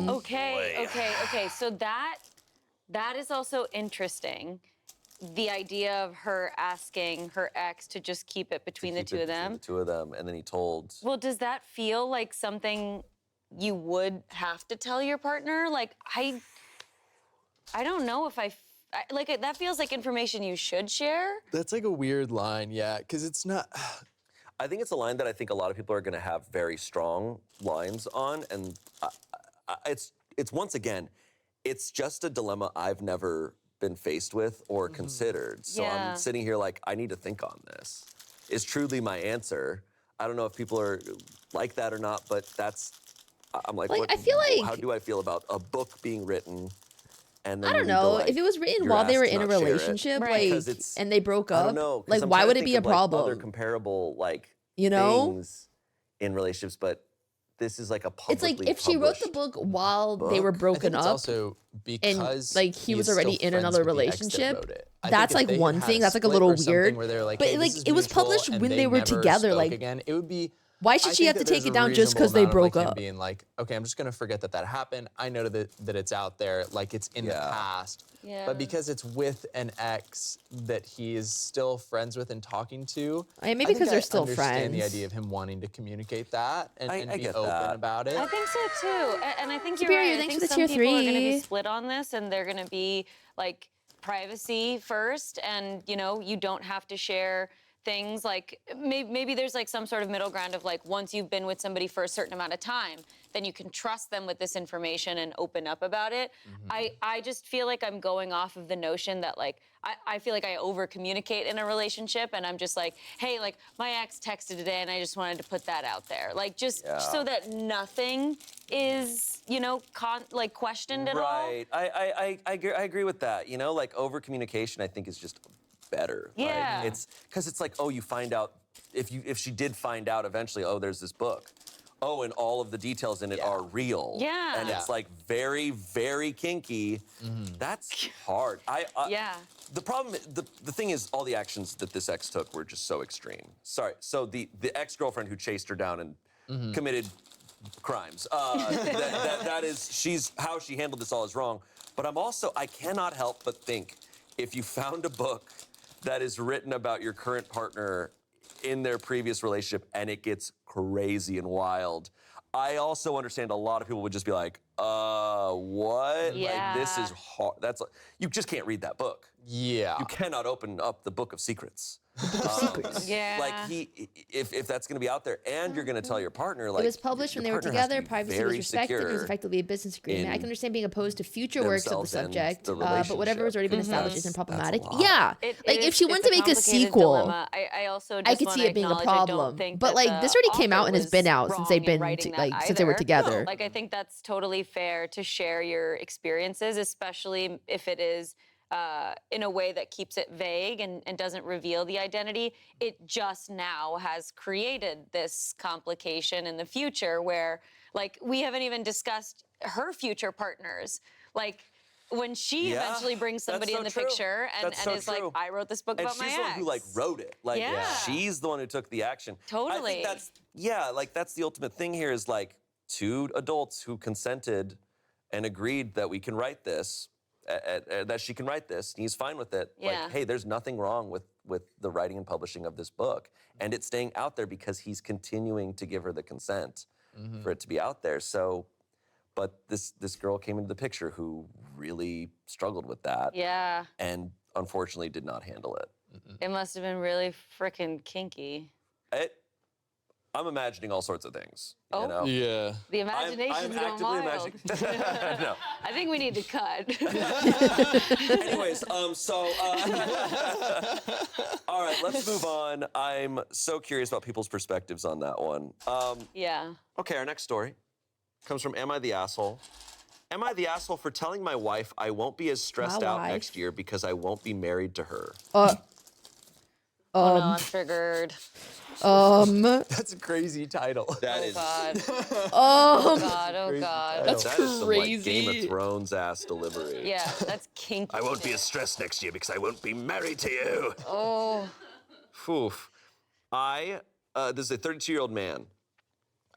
S3: Okay. So that is also interesting. The idea of her asking her ex to just keep it between the
S2: Keep
S3: two
S2: it
S3: of them.
S2: between the two of them, and then he told.
S3: Well, does that feel like something you would have to tell your partner? Like I don't know if like that feels like information you should share.
S4: That's like a weird line, yeah, because it's not.
S2: I think it's a line that I think a lot of people are going to have very strong lines on, and it's once again, it's just a dilemma I've never been faced with or considered. So
S3: Yeah.
S2: I'm sitting here like, I need to think on this. Is truly my answer. I don't know if people are like that or not, but I'm like,
S1: Like, I feel like-
S2: how do I feel about a book being written? And then
S1: I don't
S2: you need to,
S1: know.
S2: like,
S1: if it was written
S2: you're
S1: while they
S2: asked
S1: were
S2: to
S1: in a
S2: not share it.
S1: relationship,
S3: Right.
S1: like,
S2: Because it's-
S1: and they broke
S2: I
S1: up,
S2: don't know. 'Cause
S1: like,
S2: I'm
S1: why
S2: trying
S1: would
S2: to
S1: it be
S2: think
S1: a
S2: of, like,
S1: problem?
S2: other comparable, like,
S1: You know?
S2: things in relationships, but this is like a
S1: It's
S2: publicly
S1: like if she wrote the
S2: published
S1: book while they were
S2: book?
S1: broken
S4: it's
S1: up,
S4: also because
S1: and like he was
S4: is
S1: already
S4: still
S1: in
S4: friends
S1: another
S4: with the ex that
S1: relationship,
S4: wrote it. I
S1: that's
S4: think if
S1: like
S4: they had
S1: one
S4: had
S1: thing.
S4: a
S1: That's like a
S4: split
S1: little
S4: or something
S1: weird.
S4: where they're like,
S1: But
S4: hey,
S1: like
S4: this is
S1: it was
S4: mutual,
S1: published
S4: and
S1: when they were
S4: never
S1: together.
S4: spoke
S1: Like
S4: again, it would be.
S1: why should
S4: I
S1: she
S4: think
S1: have to
S4: that
S1: take
S4: there's
S1: it
S4: a
S1: down just because
S4: reasonable
S1: they
S4: amount of,
S1: broke
S4: like, him
S1: up?
S4: being like, okay, I'm just gonna forget that happened. I know that it's out there, like it's in the past.
S3: Yeah.
S4: But because it's with an ex that he is still friends with and talking to,
S1: Maybe
S4: I think
S1: because they're
S4: I
S1: still
S4: understand the
S1: friends.
S4: idea of him wanting to communicate that and
S2: I
S4: be
S2: get
S4: open
S2: that.
S4: about it.
S3: I think so too, and I think
S1: Superior,
S3: you're right. I
S1: thanks
S3: think
S1: for the
S3: some
S1: tier
S3: people are going to
S1: 3.
S3: be split on this, and they're going to be like privacy first, and you don't have to share things. Like maybe there's like some sort of middle ground of like once you've been with somebody for a certain amount of time, then you can trust them with this information and open up about it. I just feel like I'm going off of the notion that like I feel like I over communicate in a relationship, and I'm just like, hey, like my ex texted today and I just wanted to put that out there, like just so that nothing is like questioned at all.
S2: Right. I agree with that. Like over communication, I think is just better.
S3: Yeah.
S2: Like, it's because it's like, oh, you find out if she did find out eventually, oh, there's this book. Oh, and all of the details in it are real.
S3: Yeah.
S2: And it's like very, very kinky. That's hard.
S3: Yeah.
S2: The problem, the thing is, all the actions that this ex took were just so extreme. Sorry. So the ex-girlfriend who chased her down and committed crimes. That is, how she handled this all is wrong. But I cannot help but think, if you found a book that is written about your current partner in their previous relationship and it gets crazy and wild, I also understand a lot of people would just be like, what?
S3: Yeah.
S2: Like, this is hard. You just can't read that book.
S4: Yeah.
S2: You cannot open up the Book of Secrets.
S3: Yeah.
S2: Like if that's going to be out there, and you're going to tell your partner, like
S1: It was published when they were
S2: your partner has to
S1: together.
S2: be
S1: Privacy was
S2: very
S1: respected. It was
S2: secure
S1: effectively a business agreement. I can
S2: in
S1: understand being opposed to future works of the
S2: themselves and
S1: subject,
S2: the
S1: but whatever has already been established
S2: That's-
S1: isn't
S2: that's a
S1: problematic.
S2: lot.
S1: Yeah, like if she wanted to make a sequel,
S3: I also just
S1: I could
S3: wanna
S1: see it being a
S3: acknowledge I don't
S1: problem.
S3: think
S1: But
S3: that
S1: like this
S3: the
S1: already came out
S3: author
S1: and has
S3: was
S1: been out since they've
S3: wrong in
S1: been
S3: writing that
S1: since they were
S3: either.
S1: together.
S3: Like I think that's totally fair to share your experiences, especially if it is in a way that keeps it vague and doesn't reveal the identity. It just now has created this complication in the future where, like, we haven't even discussed her future partners. Like, when she
S2: Yeah,
S3: eventually brings
S2: that's
S3: somebody
S2: so
S3: in the
S2: true.
S3: picture and
S2: That's so
S3: is like,
S2: true.
S3: I wrote this book
S2: And
S3: about my
S2: she's
S3: ex.
S2: the one who like wrote it. Like
S3: Yeah.
S2: she's the one who took the action. I
S3: Totally.
S2: think that's the ultimate thing here is like two adults who consented and agreed that we can write this, that she can write this, and he's fine with it.
S3: Yeah.
S2: Like, hey, there's nothing wrong with the writing and publishing of this book. And it's staying out there because he's continuing to give her the consent for it to be out there. So, but this girl came into the picture who really struggled with that.
S3: Yeah.
S2: And unfortunately did not handle it.
S3: It must have been really freaking kinky.
S2: I'm imagining all sorts of things.
S3: Oh.
S2: You know?
S4: Yeah.
S3: The
S2: I'm
S3: imagination's going
S2: actively
S3: wild.
S2: imagining. No.
S3: I think we need to cut.
S2: Anyways, all right, let's move on. I'm so curious about people's perspectives on that one.
S3: Yeah.
S2: Okay, our next story comes from Am I the Asshole? Am I the asshole for telling my wife I won't be as stressed
S1: My
S2: out
S1: wife?
S2: next year because I won't be married to her?
S3: Oh no, I'm triggered.
S4: That's a crazy title.
S2: That
S3: Oh
S2: is
S3: God. Oh God. Oh
S4: Crazy
S3: God.
S4: title.
S2: that is some like Game
S1: crazy.
S2: of Thrones ass delivery.
S3: Yeah, that's kinky.
S2: I won't be
S3: shit.
S2: as stressed next year because I won't be married to you.
S3: Oh.
S2: Oof. This is a 32-year-old man.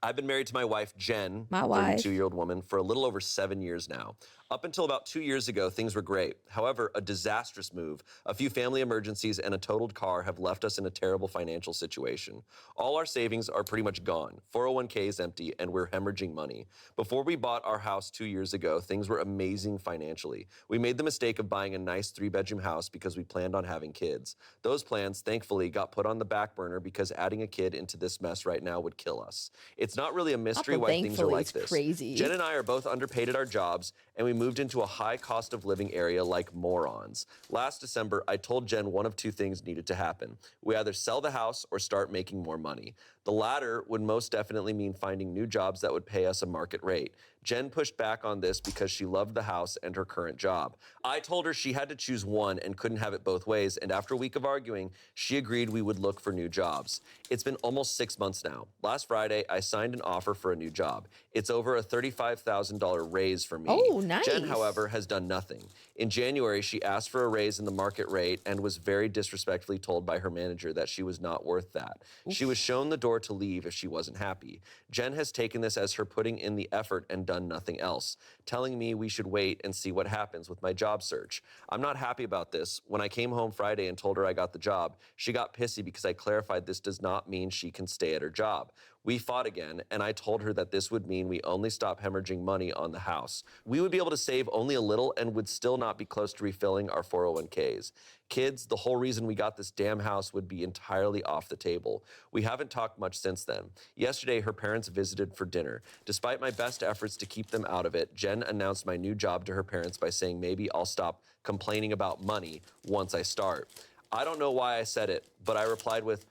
S2: I've been married to my wife, Jen,
S1: My
S2: a
S1: wife.
S2: 32-year-old woman, for a little over 7 years now. Up until about 2 years ago, things were great. However, a disastrous move, a few family emergencies, and a totaled car have left us in a terrible financial situation. All our savings are pretty much gone. 401k is empty, and we're hemorrhaging money. Before we bought our house 2 years ago, things were amazing financially. We made the mistake of buying a nice 3-bedroom house because we planned on having kids. Those plans, thankfully, got put on the back burner because adding a kid into this mess right now would kill us. It's not really a mystery why things are
S1: thankfully,
S2: like
S1: it's
S2: this.
S1: crazy.
S2: Jen and I are both underpaid at our jobs, and we moved into a high cost of living area like morons. Last December, I told Jen one of two things needed to happen. We either sell the house or start making more money. The latter would most definitely mean finding new jobs that would pay us a market rate. Jen pushed back on this because she loved the house and her current job. I told her she had to choose one and couldn't have it both ways, and after a week of arguing, she agreed we would look for new jobs. It's been almost 6 months now. Last Friday, I signed an offer for a new job. It's over a $35,000 raise for me.
S1: Oh, nice.
S2: Jen, however, has done nothing. In January, she asked for a raise in the market rate and was very disrespectfully told by her manager that she was not worth that. Oof. She was shown the door to leave if she wasn't happy. Jen has taken this as her putting in the effort and done nothing else, telling me we should wait and see what happens with my job search. I'm not happy about this. When I came home Friday and told her I got the job, she got pissy because I clarified this does not mean she can stay at her job. We fought again, and I told her that this would mean we only stop hemorrhaging money on the house. We would be able to save only a little and would still not be close to refilling our 401ks. Kids, the whole reason we got this damn house would be entirely off the table. We haven't talked much since then. Yesterday, her parents visited for dinner. Despite my best efforts to keep them out of it, Jen announced my new job to her parents by saying maybe I'll stop complaining about money once I start. I don't know why I said it, but I replied with,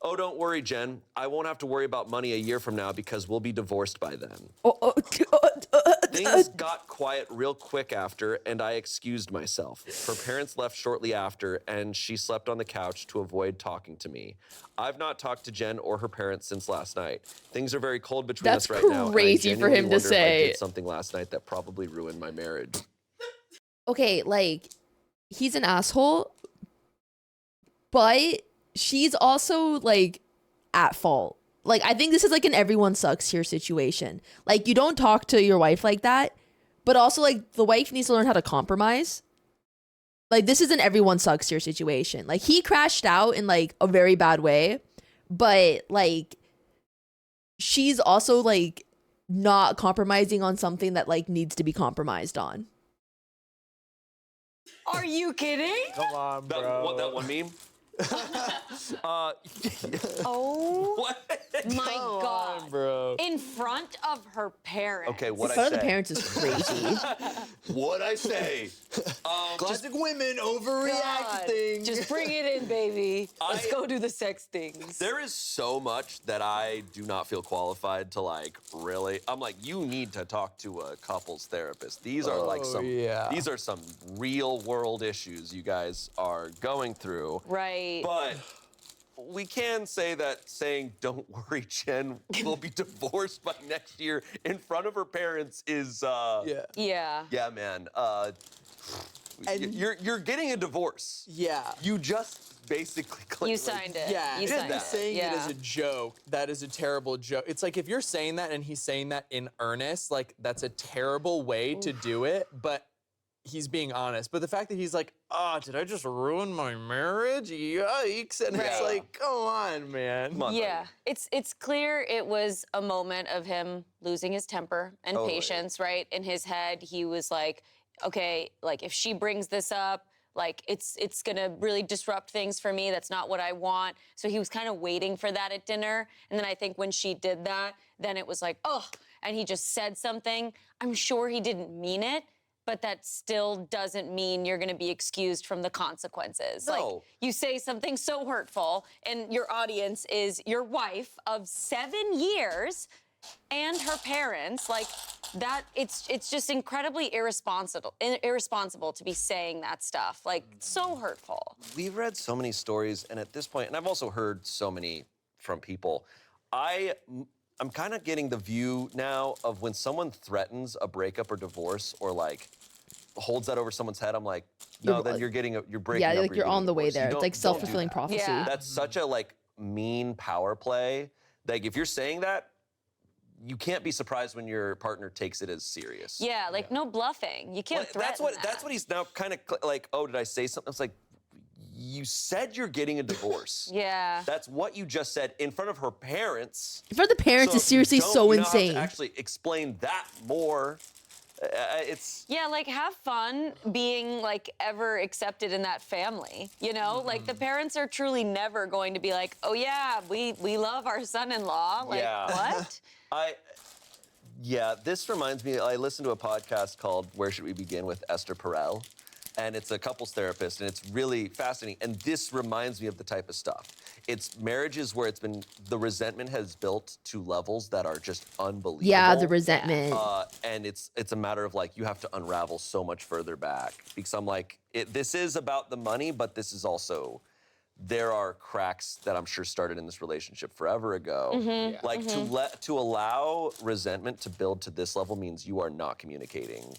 S2: "Oh, don't worry, Jen. I won't have to worry about money a year from now because we'll be divorced by then." Things got quiet real quick after, and I excused myself. Her parents left shortly after, and she slept on the couch to avoid talking to me. I've not talked to Jen or her parents since last night. Things are very cold between us right now.
S1: That's crazy for him to say.
S2: I did something last night that probably ruined my marriage.
S1: Okay, like, he's an asshole, but she's also, like, at fault. Like, I think this is, like, an everyone sucks here situation. Like, you don't talk to your wife like that, but also, like, the wife needs to learn how to compromise. Like, this is an everyone sucks here situation. Like, he crashed out in, like, a very bad way, but, like, she's also, like, not compromising on something that, like, needs to be compromised on.
S3: Are you kidding?
S5: Come on, bro.
S2: That one meme?
S3: Oh
S2: What?
S3: my God.
S5: on, bro.
S3: In front of her parents.
S2: Okay,
S1: In
S2: what I
S1: front
S2: say?
S1: of the parents is crazy.
S2: What'd I say?
S5: Classic women
S3: God,
S5: overreacting.
S3: just bring it in, baby. Let's go do the sex things.
S2: There is so much that I do not feel qualified to, like, really. I'm like, you need to talk to a couples therapist. These are like these are some real world issues you guys are going through.
S3: Right.
S2: But we can say that saying, "Don't worry, Jen will be divorced by next year" in front of her parents is
S3: Yeah.
S2: yeah, man.
S5: And-
S2: You're getting a divorce.
S5: Yeah.
S2: You just basically
S3: You signed it.
S5: Yeah,
S3: You
S5: and
S3: signed
S5: he's
S3: it.
S5: saying it as
S3: Yeah.
S5: a joke. That is a terrible joke. It's like if you're saying that and he's saying that in earnest, like that's a terrible way to do it, but he's being honest. But the fact that he's like, "Oh, did I just ruin my marriage? Yikes." And it's
S3: Right.
S5: like, come on, man.
S2: Come on,
S3: Yeah,
S2: buddy.
S3: it's clear it was a moment of him losing his temper and
S2: Totally.
S3: patience, right? In his head, he was like, okay, like if she brings this up, like it's gonna really disrupt things for me. That's not what I want. So he was kind of waiting for that at dinner. And then I think when she did that, then it was like, oh, and he just said something. I'm sure he didn't mean it, but that still doesn't mean you're gonna be excused from the consequences.
S2: No.
S3: Like you say something so hurtful and your audience is your wife of 7 years and her parents, like that, it's just incredibly irresponsible to be saying that stuff. Like so hurtful.
S2: We've read so many stories, and at this point, and I've also heard so many from people, I'm kind of getting the view now of when someone threatens a breakup or divorce or like holds that over someone's head, I'm like, no, then you're breaking up.
S1: Yeah,
S2: or
S1: like you're on the way there. It's like
S2: don't do
S1: self-fulfilling
S2: that.
S1: prophecy.
S3: Yeah.
S2: That's such a like mean power play. Like if you're saying that, you can't be surprised when your partner takes it as serious.
S3: Yeah, like no bluffing. You can't
S2: Well,
S3: threaten
S2: that's what he's now kind of like, oh, did I say something? It's like, you said you're getting a divorce.
S3: Yeah.
S2: That's what you just said in front of her parents.
S1: In front of the parents
S2: So
S1: is seriously
S2: you don't-
S1: so
S2: you now have to
S1: insane.
S2: actually explain that more. It's
S3: Yeah, like have fun being like ever accepted in that family. You know, like the parents are truly never going to be like, oh yeah, we love our son-in-law. Like
S2: Yeah.
S3: what?
S2: Yeah, this reminds me, I listened to a podcast called Where Should We Begin with Esther Perel, and it's a couples therapist, and it's really fascinating. And this reminds me of the type of stuff. It's marriages where the resentment has built to levels that are just unbelievable.
S1: Yeah, the resentment.
S2: And it's a matter of like, you have to unravel so much further back. Because I'm like, this is about the money, but this is also, there are cracks that I'm sure started in this relationship forever ago. Like to allow resentment to build to this level means you are not communicating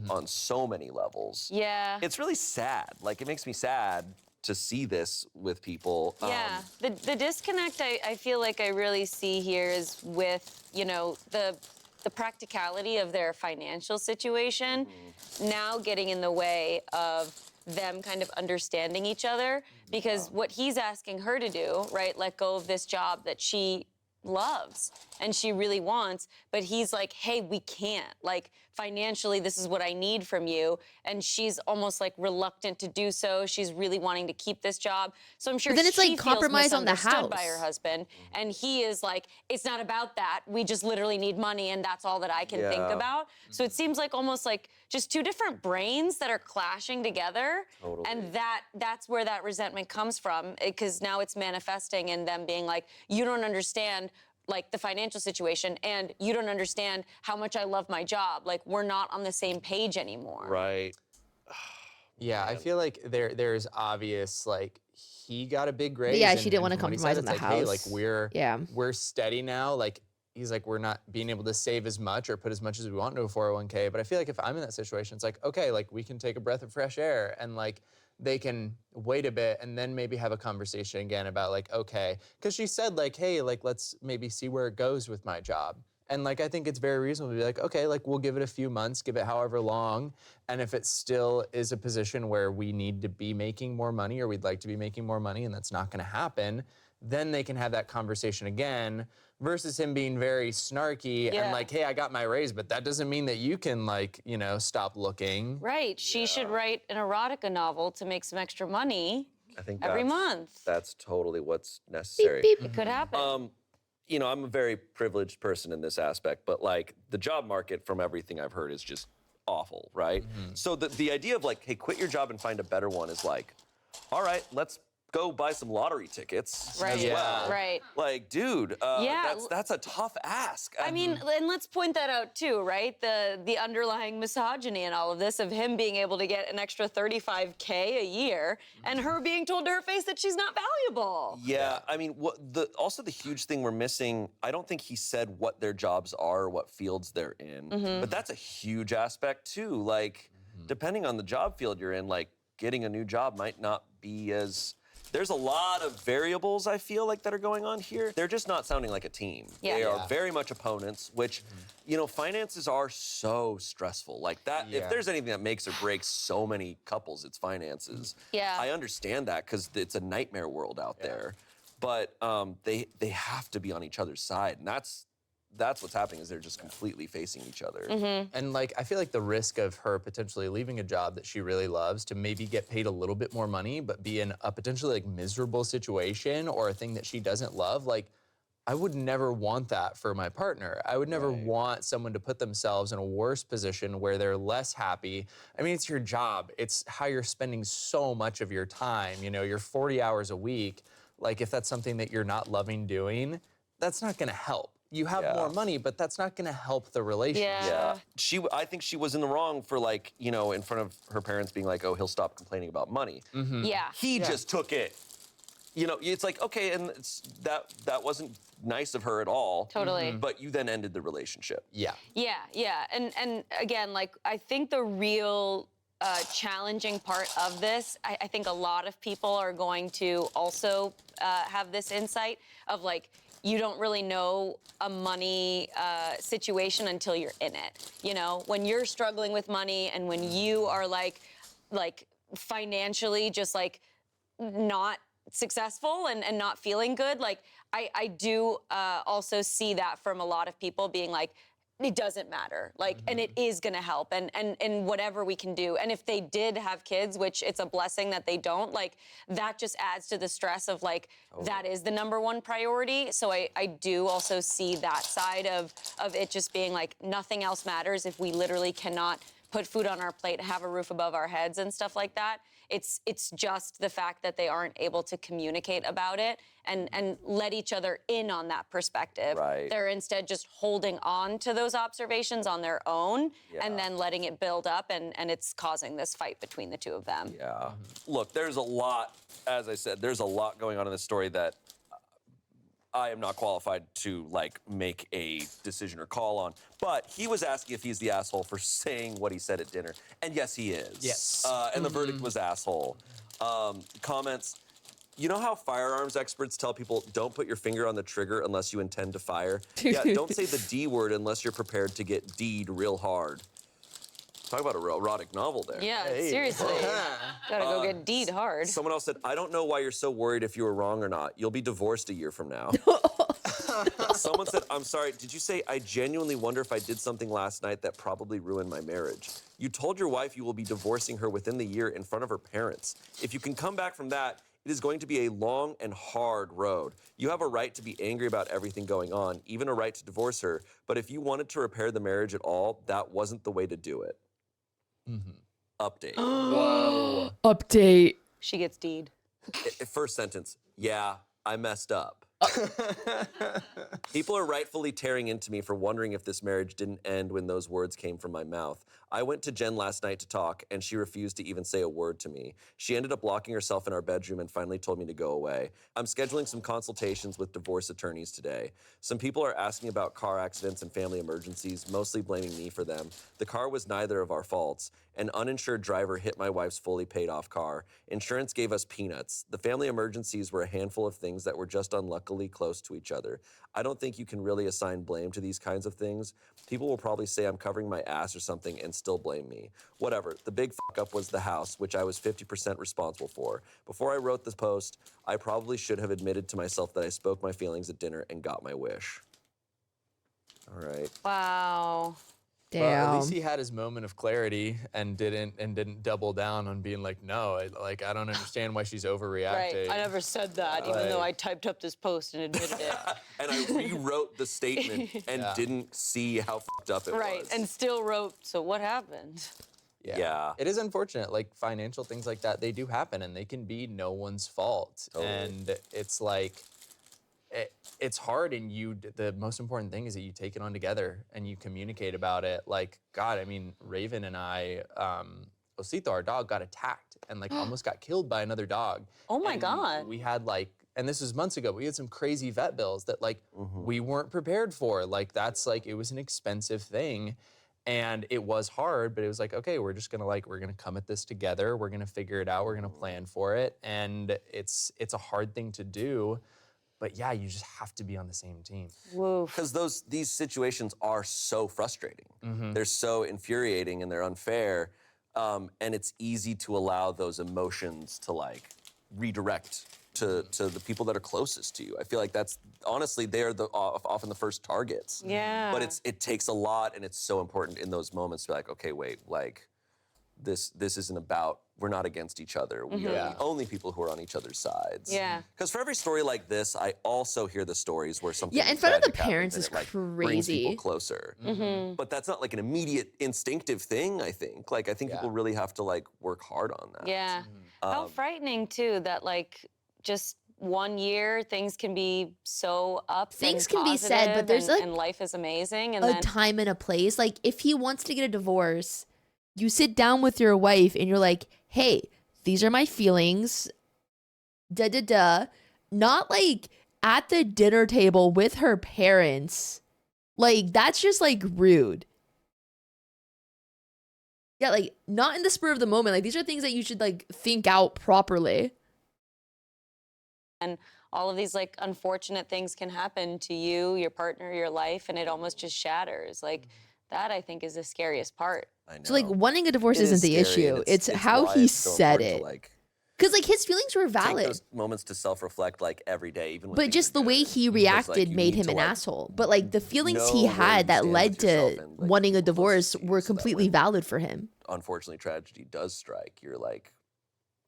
S2: on so many levels.
S3: Yeah.
S2: It's really sad. Like, it makes me sad to see this with people.
S3: Yeah, the disconnect I feel like I really see here is with, you know, the practicality of their financial situation now getting in the way of them kind of understanding each other, because what he's asking her to do, right, let go of this job that she loves and she really wants, but he's like, hey, we can't. Like, financially, this is what I need from you. And she's almost like reluctant to do so. She's really wanting to keep this job. So I'm sure
S1: But then it's
S3: she
S1: like
S3: feels
S1: compromise on the
S3: misunderstood by
S1: house.
S3: her husband. And he is like, it's not about that. We just literally need money, and that's all that I can think about. So it seems like almost like just two different brains that are clashing together.
S2: Totally.
S3: And that's where that resentment comes from, because now it's manifesting in them being like, you don't understand like the financial situation, and you don't understand how much I love my job. Like, we're not on the same page anymore.
S2: Right.
S4: Yeah, I feel like there's obvious, like, he got a big raise.
S1: Yeah, she didn't
S4: and
S1: wanna
S4: from what he
S1: compromise
S4: said,
S1: on the
S4: it's like, hey, like,
S1: house.
S4: we're steady now. Like, he's like, we're not being able to save as much or put as much as we want into a 401k. But I feel like if I'm in that situation, it's like, okay, like, we can take a breath of fresh air, and like, they can wait a bit and then maybe have a conversation again about like, okay, because she said like, hey, like, let's maybe see where it goes with my job. And like, I think it's very reasonable to be like, okay, like, we'll give it a few months, give it however long. And if it still is a position where we need to be making more money, or we'd like to be making more money, and that's not gonna happen, then they can have that conversation again, versus him being very snarky and like, hey, I got my raise, but that doesn't mean that you can, like, you know, stop looking.
S3: Right. She should write an erotica novel to make some extra money
S2: I think
S3: every month.
S2: That's totally what's necessary.
S1: Beep, beep.
S3: It could happen.
S2: You know, I'm a very privileged person in this aspect, but like, the job market, from everything I've heard, is just awful, right? So the idea of like, hey, quit your job and find a better one is like, all right, let's go buy some lottery tickets
S3: Right.
S2: as well.
S3: Right.
S2: Like, dude, that's a tough ask.
S3: I mean, and let's point that out too, right? The underlying misogyny and all of this, of him being able to get an extra $35K a year, and her being told to her face that she's not valuable.
S2: Yeah, I mean, also the huge thing we're missing, I don't think he said what their jobs are or what fields they're in, but that's a huge aspect too. Like, depending on the job field you're in, like, getting a new job might not be as... There's a lot of variables, I feel like, that are going on here. They're just not sounding like a team.
S3: Yeah.
S2: They are very much opponents, which, you know, finances are so stressful. Like that, if there's anything that makes or breaks so many couples, it's finances.
S3: Yeah.
S2: I understand that, because it's a nightmare world out there. But they have to be on each other's side, and that's what's happening, is they're just completely facing each other.
S4: And like, I feel like the risk of her potentially leaving a job that she really loves to maybe get paid a little bit more money, but be in a potentially like miserable situation or a thing that she doesn't love, like, I would never want that for my partner. I would never want someone to put themselves in a worse position where they're less happy. I mean, it's your job. It's how you're spending so much of your time. You know, you're 40 hours a week. Like, if that's something that you're not loving doing, that's not gonna help. You have more money, but that's not gonna help the relationship.
S3: Yeah.
S2: I think she was in the wrong for, like, you know, in front of her parents being like, oh, he'll stop complaining about money.
S3: Yeah.
S2: He just took it. You know, it's like, okay, and that wasn't nice of her at all.
S3: Totally.
S2: But you then ended the relationship.
S3: Yeah. And again, like, I think the real challenging part of this, I think a lot of people are going to also have this insight of, like, you don't really know a money situation until you're in it. You know, when you're struggling with money and when you are like financially just like not successful and not feeling good, like, I do also see that from a lot of people being like, it doesn't matter. Like, and it is gonna help, and whatever we can do. And if they did have kids, which it's a blessing that they don't, like, that just adds to the stress of like, that is the #1 priority. So I do also see that side of it just being like, nothing else matters if we literally cannot put food on our plate, have a roof above our heads and stuff like that. It's just the fact that they aren't able to communicate about it and let each other in on that perspective.
S2: Right.
S3: They're instead just holding on to those observations on their own and then letting it build up, and it's causing this fight between the two of them.
S2: Yeah. Look, there's a lot, as I said, there's a lot going on in this story that I am not qualified to like make a decision or call on. But he was asking if he's the asshole for saying what he said at dinner. And yes, he is.
S4: Yes.
S2: And the verdict was asshole. Comments, you know how firearms experts tell people don't put your finger on the trigger unless you intend to fire? Yeah, don't say the D word unless you're prepared to get D'd real hard. Talk about a real erotic novel there.
S3: Yeah, seriously. Gotta go get D'd hard.
S2: Someone else said, I don't know why you're so worried if you were wrong or not. You'll be divorced a year from now. Someone said, I'm sorry, did you say, I genuinely wonder if I did something last night that probably ruined my marriage? You told your wife you will be divorcing her within the year in front of her parents. If you can come back from that, it is going to be a long and hard road. You have a right to be angry about everything going on, even a right to divorce her. But if you wanted to repair the marriage at all, that wasn't the way to do it. Update.
S4: Whoa.
S1: Update.
S3: She gets D'd.
S2: First sentence, yeah, I messed up. People are rightfully tearing into me for wondering if this marriage didn't end when those words came from my mouth. I went to Jen last night to talk, and she refused to even say a word to me. She ended up locking herself in our bedroom and finally told me to go away. I'm scheduling some consultations with divorce attorneys today. Some people are asking about car accidents and family emergencies, mostly blaming me for them. The car was neither of our faults. An uninsured driver hit my wife's fully paid off car. Insurance gave us peanuts. The family emergencies were a handful of things that were just unluckily close to each other. I don't think you can really assign blame to these kinds of things. People will probably say I'm covering my ass or something and still blame me. Whatever, the big fuck up was the house, which I was 50% responsible for. Before I wrote this post, I probably should have admitted to myself that I spoke my feelings at dinner and got my wish. All right.
S3: Wow.
S1: Damn.
S5: Well, at least he had his moment of clarity and didn't double down on being like, no, I don't understand why she's overreacting.
S3: Right. I never said that, even though I typed up this post and admitted it.
S2: And I rewrote the statement and didn't see how fucked up it was.
S3: Right. And still wrote, so what happened?
S2: Yeah.
S4: It is unfortunate, like financial things like that, they do happen and they can be no one's fault.
S2: Totally.
S4: And it's like, it's hard, and the most important thing is that you take it on together and you communicate about it. Like, God, I mean, Raven and I, Osito, our dog, got attacked and like almost got killed by another dog.
S3: Oh my
S4: And
S3: God.
S4: We had like, and this was months ago, we had some crazy vet bills that like we weren't prepared for. Like that's like, it was an expensive thing. And it was hard, but it was like, okay, we're gonna come at this together. We're gonna figure it out. We're gonna plan for it. And it's a hard thing to do. But yeah, you just have to be on the same team.
S3: Woof.
S2: Because these situations are so frustrating. They're so infuriating and they're unfair. And it's easy to allow those emotions to like redirect to the people that are closest to you. I feel like that's, honestly, they're often the first targets.
S3: Yeah.
S2: But it takes a lot, and it's so important in those moments to be like, okay, wait, like, this isn't about, we're not against each other. We are the only people who are on each other's sides.
S3: Yeah.
S2: Because for every story like this, I also hear the stories where something
S1: Yeah, in front of the
S2: tragic happens
S1: parents
S2: and
S1: is
S2: it, like, brings people
S1: crazy.
S2: closer. But that's not like an immediate instinctive thing, I think. Like, I think people really have to like work hard on that.
S3: Yeah. How frightening too that like just 1 year things can be so up.
S1: Things
S3: and
S1: can be said, but
S3: positive
S1: there's, like,
S3: and life is amazing. And
S1: A
S3: then
S1: time and a place. Like, if he wants to get a divorce, you sit down with your wife and you're like, hey, these are my feelings. Da da da. Not like at the dinner table with her parents. Like, that's just like rude. Yeah, like, not in the spur of the moment. Like, these are things that you should like think out properly.
S3: and all of these like unfortunate things can happen to you, your partner, your life, and it almost just shatters. Like that I think is the scariest part.
S2: I know.
S1: So like wanting a divorce
S2: It
S1: isn't
S2: is
S1: the
S2: scary, and
S1: issue. It's how
S2: why
S1: he
S2: it's so
S1: said
S2: important
S1: it.
S2: to, like,
S1: Because like his feelings were
S2: Take
S1: valid.
S2: those moments to self-reflect like every day, even. When
S1: But
S2: things
S1: just
S2: are
S1: the way
S2: good.
S1: he
S2: Because, like,
S1: reacted
S2: you
S1: made
S2: need
S1: him
S2: to,
S1: an
S2: like,
S1: asshole. But like the feelings
S2: know
S1: he
S2: where
S1: had
S2: you
S1: that
S2: stand
S1: led
S2: with yourself
S1: to
S2: and, like,
S1: wanting a
S2: people closest
S1: divorce
S2: to you,
S1: were
S2: so that
S1: completely
S2: when,
S1: valid for him.
S2: unfortunately, tragedy does strike, you're like,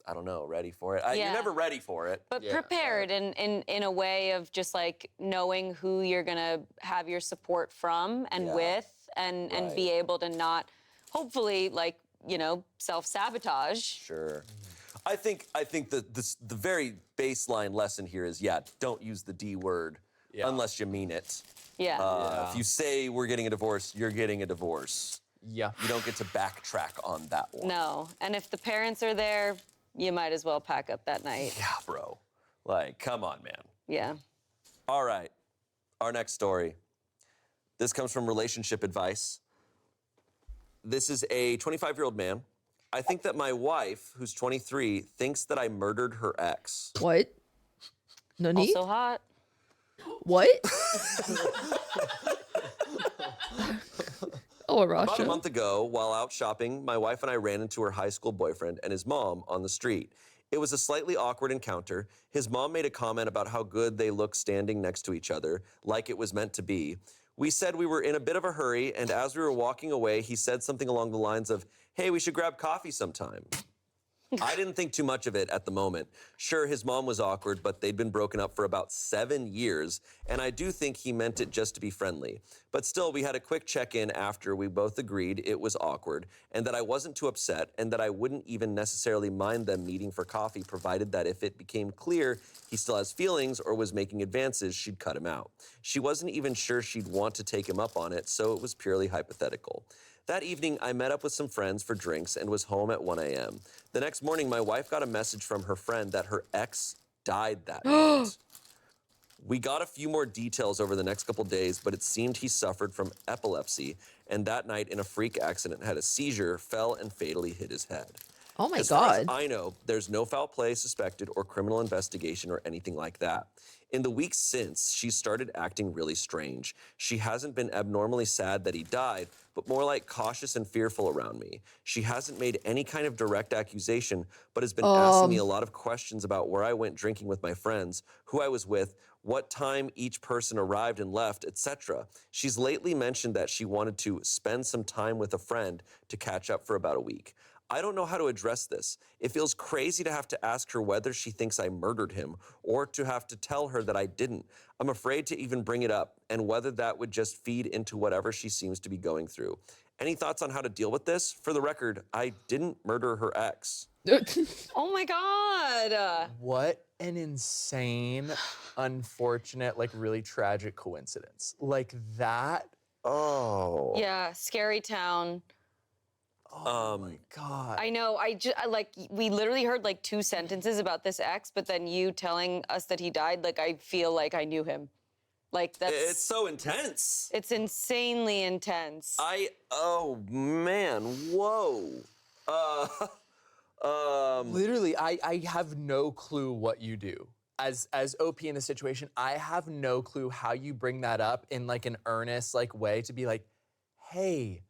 S2: I don't know, ready for it. You're
S3: Yeah.
S2: never ready for it.
S3: But
S4: Yeah.
S3: prepared in a way of just like knowing who you're gonna have your support from and
S2: Yeah.
S3: with, and
S2: Right.
S3: be able to not, hopefully, like, you know, self-sabotage.
S2: Sure. I think the very baseline lesson here is, don't use the D word unless you mean it.
S3: Yeah.
S2: If you say we're getting a divorce, you're getting a divorce.
S4: Yeah.
S2: You don't get to backtrack on that one.
S3: No. And if the parents are there, you might as well pack up that night.
S2: Yeah, bro. Like, come on, man.
S3: Yeah.
S2: All right. Our next story. This comes from Relationship Advice. This is a 25-year-old man. I think that my wife, who's 23, thinks that I murdered her ex.
S1: What? Nani?
S3: Also hot.
S1: What? Oh,
S2: About a
S1: Russia.
S2: month ago, while out shopping, my wife and I ran into her high school boyfriend and his mom on the street. It was a slightly awkward encounter. His mom made a comment about how good they look standing next to each other, like it was meant to be. We said we were in a bit of a hurry, and as we were walking away, he said something along the lines of, "Hey, we should grab coffee sometime." I didn't think too much of it at the moment. Sure, his mom was awkward, but they'd been broken up for about 7 years, and I do think he meant it just to be friendly. But still, we had a quick check-in after we both agreed it was awkward, and that I wasn't too upset, and that I wouldn't even necessarily mind them meeting for coffee, provided that if it became clear he still has feelings or was making advances, she'd cut him out. She wasn't even sure she'd want to take him up on it, so it was purely hypothetical. That evening, I met up with some friends for drinks and was home at 1 a.m. The next morning, my wife got a message from her friend that her ex died that night. We got a few more details over the next couple days, but it seemed he suffered from epilepsy, and that night in a freak accident had a seizure, fell, and fatally hit his head.
S1: Oh my
S2: As far as
S1: God.
S2: I know, there's no foul play suspected or criminal investigation or anything like that. In the weeks since, she started acting really strange. She hasn't been abnormally sad that he died, but more like cautious and fearful around me. She hasn't made any kind of direct accusation, but has been asking me a lot of questions about where I went drinking with my friends, who I was with, what time each person arrived and left, etc. She's lately mentioned that she wanted to spend some time with a friend to catch up for about a week. I don't know how to address this. It feels crazy to have to ask her whether she thinks I murdered him or to have to tell her that I didn't. I'm afraid to even bring it up and whether that would just feed into whatever she seems to be going through. Any thoughts on how to deal with this? For the record, I didn't murder her ex.
S3: Oh my God.
S4: What an insane, unfortunate, like really tragic coincidence. Like that.
S2: Oh.
S3: Yeah, scary town.
S4: Oh my God.
S3: I know. Like, we literally heard like 2 sentences about this ex, but then you telling us that he died, like, I feel like I knew him. Like, that's.
S2: It's so intense.
S3: It's insanely intense.
S2: Oh man, whoa.
S4: Literally, I have no clue what you do. As OP in the situation, I have no clue how you bring that up in like an earnest like way to be like, hey,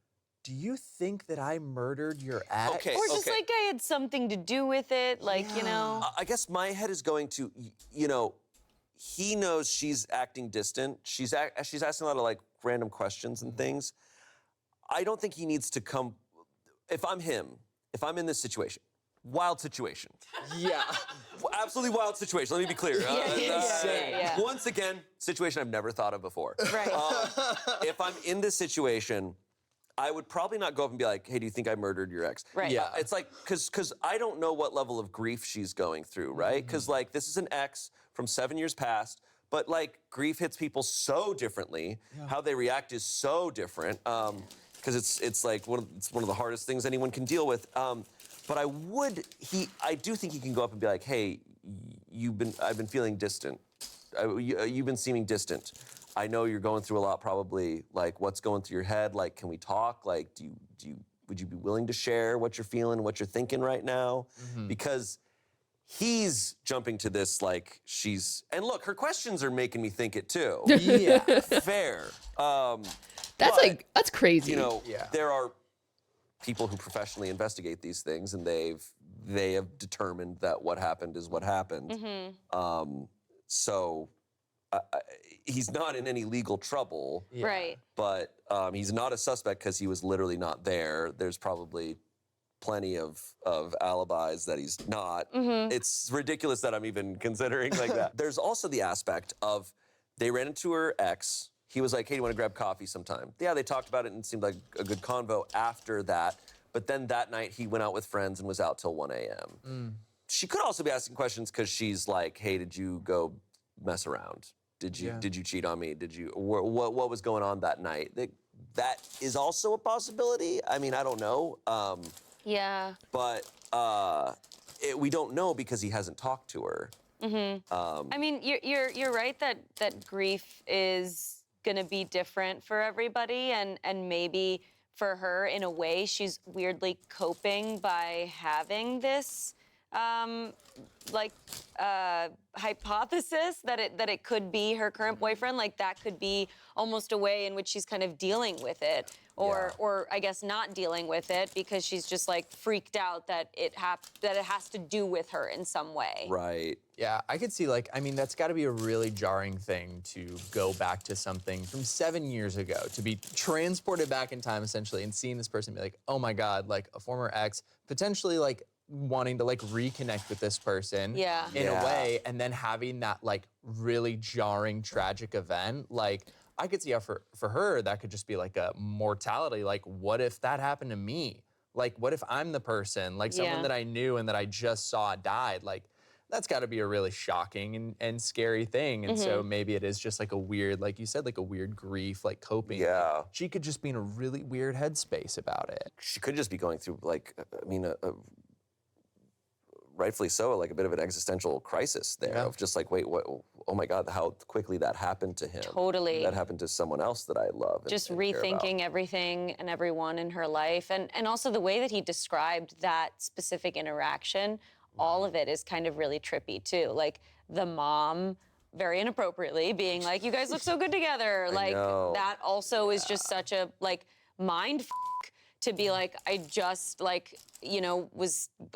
S4: do you think that I murdered your ex?
S2: Okay.
S3: Or just like I had something to do with it, like, you know.
S2: I guess my head is going to, you know, he knows she's acting distant. She's asking a lot of like random questions and things. I don't think he needs to come. If I'm him, if I'm in this situation, wild situation.
S4: Yeah.
S2: Absolutely wild situation. Let me be clear.
S3: Yeah.
S2: Once again, situation I've never thought of before.
S3: Right.
S2: If I'm in this situation, I would probably not go up and be like, hey, do you think I murdered your ex?
S3: Right.
S4: Yeah.
S2: It's like, because I don't know what level of grief she's going through, right? Because, like, this is an ex from 7 years past, but, like, grief hits people so differently. How they react is so different, because it's like, it's one of the hardest things anyone can deal with. But I do think he can go up and be like, hey, I've been feeling distant. You've been seeming distant. I know you're going through a lot, probably. Like, what's going through your head? Like, can we talk? Like, would you be willing to share what you're feeling, what you're thinking right now? Because he's jumping to this like and look, her questions are making me think it too.
S4: Yeah.
S2: Fair.
S1: That's crazy.
S2: You know,
S4: Yeah.
S2: there are people who professionally investigate these things, and they've they have determined that what happened is what happened. So he's not in any legal trouble.
S4: Yeah.
S3: Right.
S2: But he's not a suspect because he was literally not there. There's probably plenty of alibis that he's not. It's ridiculous that I'm even considering like that. There's also the aspect of they ran into her ex. He was like, hey, do you want to grab coffee sometime? Yeah, they talked about it and it seemed like a good convo after that. But then that night he went out with friends and was out till 1 a.m. She could also be asking questions because she's like, hey, did you go mess around? Did you cheat on me? Did you, what was going on that night? That is also a possibility. I mean, I don't know.
S3: Yeah.
S2: But we don't know because he hasn't talked to her.
S3: I mean, you're right that grief is gonna be different for everybody, and maybe for her, in a way, she's weirdly coping by having this hypothesis that it could be her current boyfriend. Like that could be almost a way in which she's kind of dealing with it, or I guess not dealing with it because she's just like freaked out that it has to do with her in some way.
S2: Right.
S4: Yeah, I could see, like, I mean, that's got to be a really jarring thing to go back to something from 7 years ago, to be transported back in time, essentially, and seeing this person be like, oh my God, like a former ex, potentially like wanting to like reconnect with this person in a way, and then having that like really jarring, tragic event. Like, I could see how for her, that could just be like a mortality. Like, what if that happened to me? Like, what if I'm the person, like someone that I knew and that I just saw died? Like, that's got to be a really shocking and scary thing. And so maybe it is just like a weird, like you said, like a weird grief, like coping.
S2: Yeah.
S4: Like, she could just be in a really weird headspace about it.
S2: She could just be going through, like, I mean, rightfully so, like a bit of an existential crisis there of just like, wait, what? Oh my God, how quickly that happened to him.
S3: Totally.
S2: That happened to someone else that I love.
S3: Just
S2: and care about.
S3: rethinking everything and everyone in her life. And also the way that he described that specific interaction, all of it is kind of really trippy too. Like the mom, very inappropriately, being like, you guys look so good together. Like that also is just such a like mind f*** to be like, I just like, you know,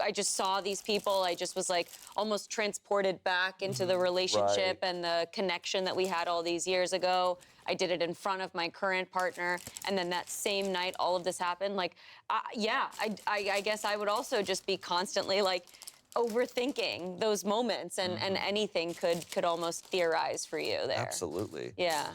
S3: I just saw these people. I just was like almost transported back into the relationship and the connection that we had all these years ago. I did it in front of my current partner. And then that same night, all of this happened. Like, I guess I would also just be constantly like overthinking those moments, and anything could almost theorize for you there.
S2: Absolutely.
S3: Yeah.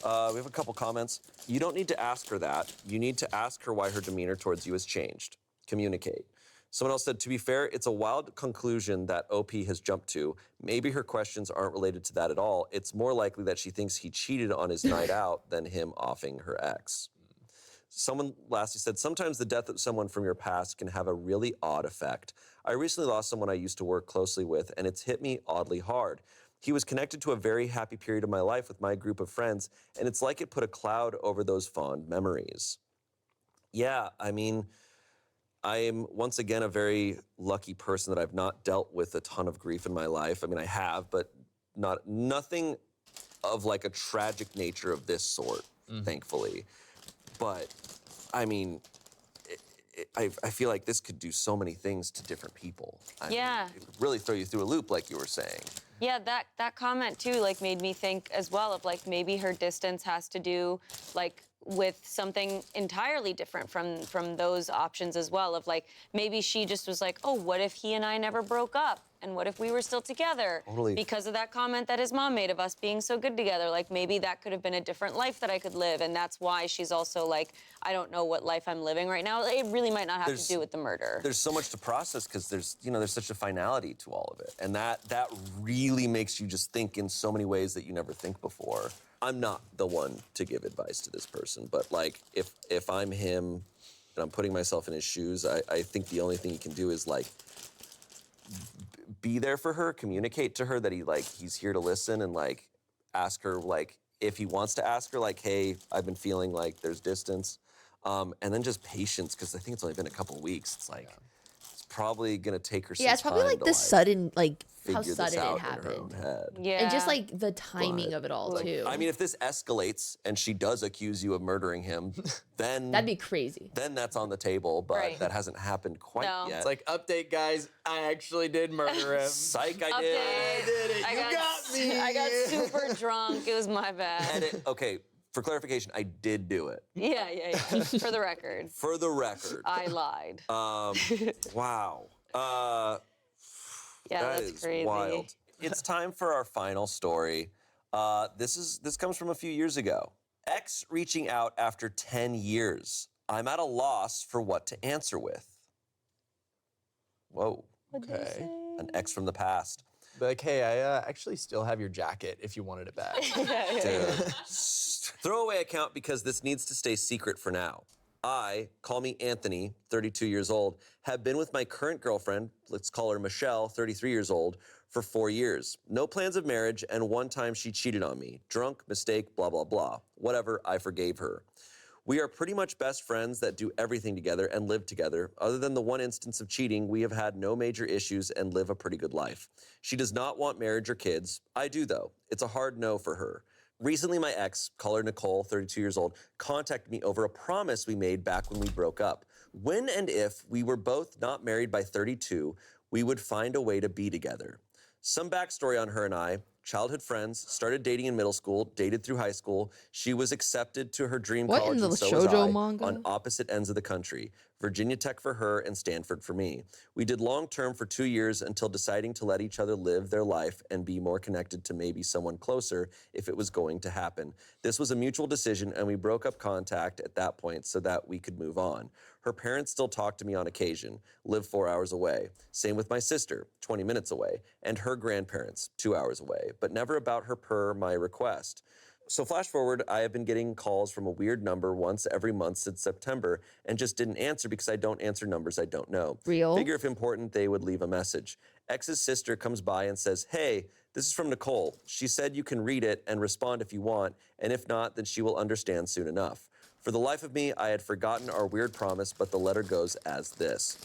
S2: We have a couple comments. You don't need to ask her that. You need to ask her why her demeanor towards you has changed. Communicate. Someone else said, to be fair, it's a wild conclusion that OP has jumped to. Maybe her questions aren't related to that at all. It's more likely that she thinks he cheated on his night out than him offing her ex. Someone lastly said, sometimes the death of someone from your past can have a really odd effect. I recently lost someone I used to work closely with, and it's hit me oddly hard. He was connected to a very happy period of my life with my group of friends, and it's like it put a cloud over those fond memories. Yeah, I mean, I am, once again, a very lucky person that I've not dealt with a ton of grief in my life. I mean, I have, but nothing of like a tragic nature of this sort, thankfully. But, I mean, I feel like this could do so many things to different people. I mean, it would really throw you through a loop, like you were saying.
S3: Yeah, that comment too, like, made me think as well of like maybe her distance has to do like with something entirely different from those options as well, of like maybe she just was like, oh, what if he and I never broke up? And what if we were still together?
S2: Totally.
S3: Because of that comment that his mom made of us being so good together. Like maybe that could have been a different life that I could live. And that's why she's also like, I don't know what life I'm living right now. It really might not have to do with the murder.
S2: There's so much to process because there's such a finality to all of it. And that really makes you just think in so many ways that you never think before. I'm not the one to give advice to this person, but like if I'm him and I'm putting myself in his shoes, I think the only thing you can do is like be there for her, communicate to her that he's here to listen, and like ask her like if he wants to ask her like, hey, I've been feeling like there's distance, and then just patience, because I think it's only been a couple weeks. It's like it's probably gonna take her some
S1: Yeah, it's probably
S2: time
S1: like
S2: to,
S1: the sudden, like how
S2: figure this
S1: sudden
S2: out
S1: it
S2: in her own
S1: happened.
S2: head.
S3: Yeah.
S1: And just like the timing of it all
S2: Like,
S1: too.
S2: I mean, if this escalates and she does accuse you of murdering him, then
S1: that'd be crazy.
S2: then that's on the table, but
S3: Right.
S2: that hasn't happened quite
S3: No.
S2: yet.
S5: It's like, update, guys. I actually did murder him.
S2: Psych, I
S3: Update.
S2: did.
S5: I did it. You got me.
S3: I got super drunk. It was my bad.
S2: Edit. Okay, for clarification, I did do it.
S3: Yeah. For the record,
S2: For the record.
S3: I lied.
S2: Wow.
S3: Yeah,
S2: That
S3: that's
S2: is
S3: crazy.
S2: wild. It's time for our final story. This comes from a few years ago. Ex reaching out after 10 years. I'm at a loss for what to answer with. Whoa.
S5: Okay.
S2: An ex from the past.
S5: Be like, hey, I actually still have your jacket if you wanted it back.
S2: Dude. Throwaway account because this needs to stay secret for now. I, call me Anthony, 32 years old, have been with my current girlfriend, let's call her Michelle, 33 years old, for 4 years. No plans of marriage, and one time she cheated on me. Drunk, mistake, blah, blah, blah. Whatever, I forgave her. We are pretty much best friends that do everything together and live together. Other than the one instance of cheating, we have had no major issues and live a pretty good life. She does not want marriage or kids. I do, though. It's a hard no for her. Recently, my ex, call her Nicole, 32 years old, contacted me over a promise we made back when we broke up. When and if we were both not married by 32, we would find a way to be together. Some backstory on her and I. Childhood friends, started dating in middle school, dated through high school. She was accepted to her dream
S1: What,
S2: college,
S1: in the
S2: and so was
S1: shoujo
S2: I,
S1: manga?
S2: on opposite ends of the country. Virginia Tech for her and Stanford for me. We did long-term for 2 years until deciding to let each other live their life and be more connected to maybe someone closer if it was going to happen. This was a mutual decision, and we broke up contact at that point so that we could move on. Her parents still talk to me on occasion, live 4 hours away. Same with my sister, 20 minutes away, and her grandparents, 2 hours away, but never about her per my request. So flash forward, I have been getting calls from a weird number once every month since September and just didn't answer because I don't answer numbers I don't know.
S1: Real?
S2: Figure if important, they would leave a message. Ex's sister comes by and says, hey, this is from Nicole. She said you can read it and respond if you want, and if not, then she will understand soon enough. For the life of me, I had forgotten our weird promise, but the letter goes as this.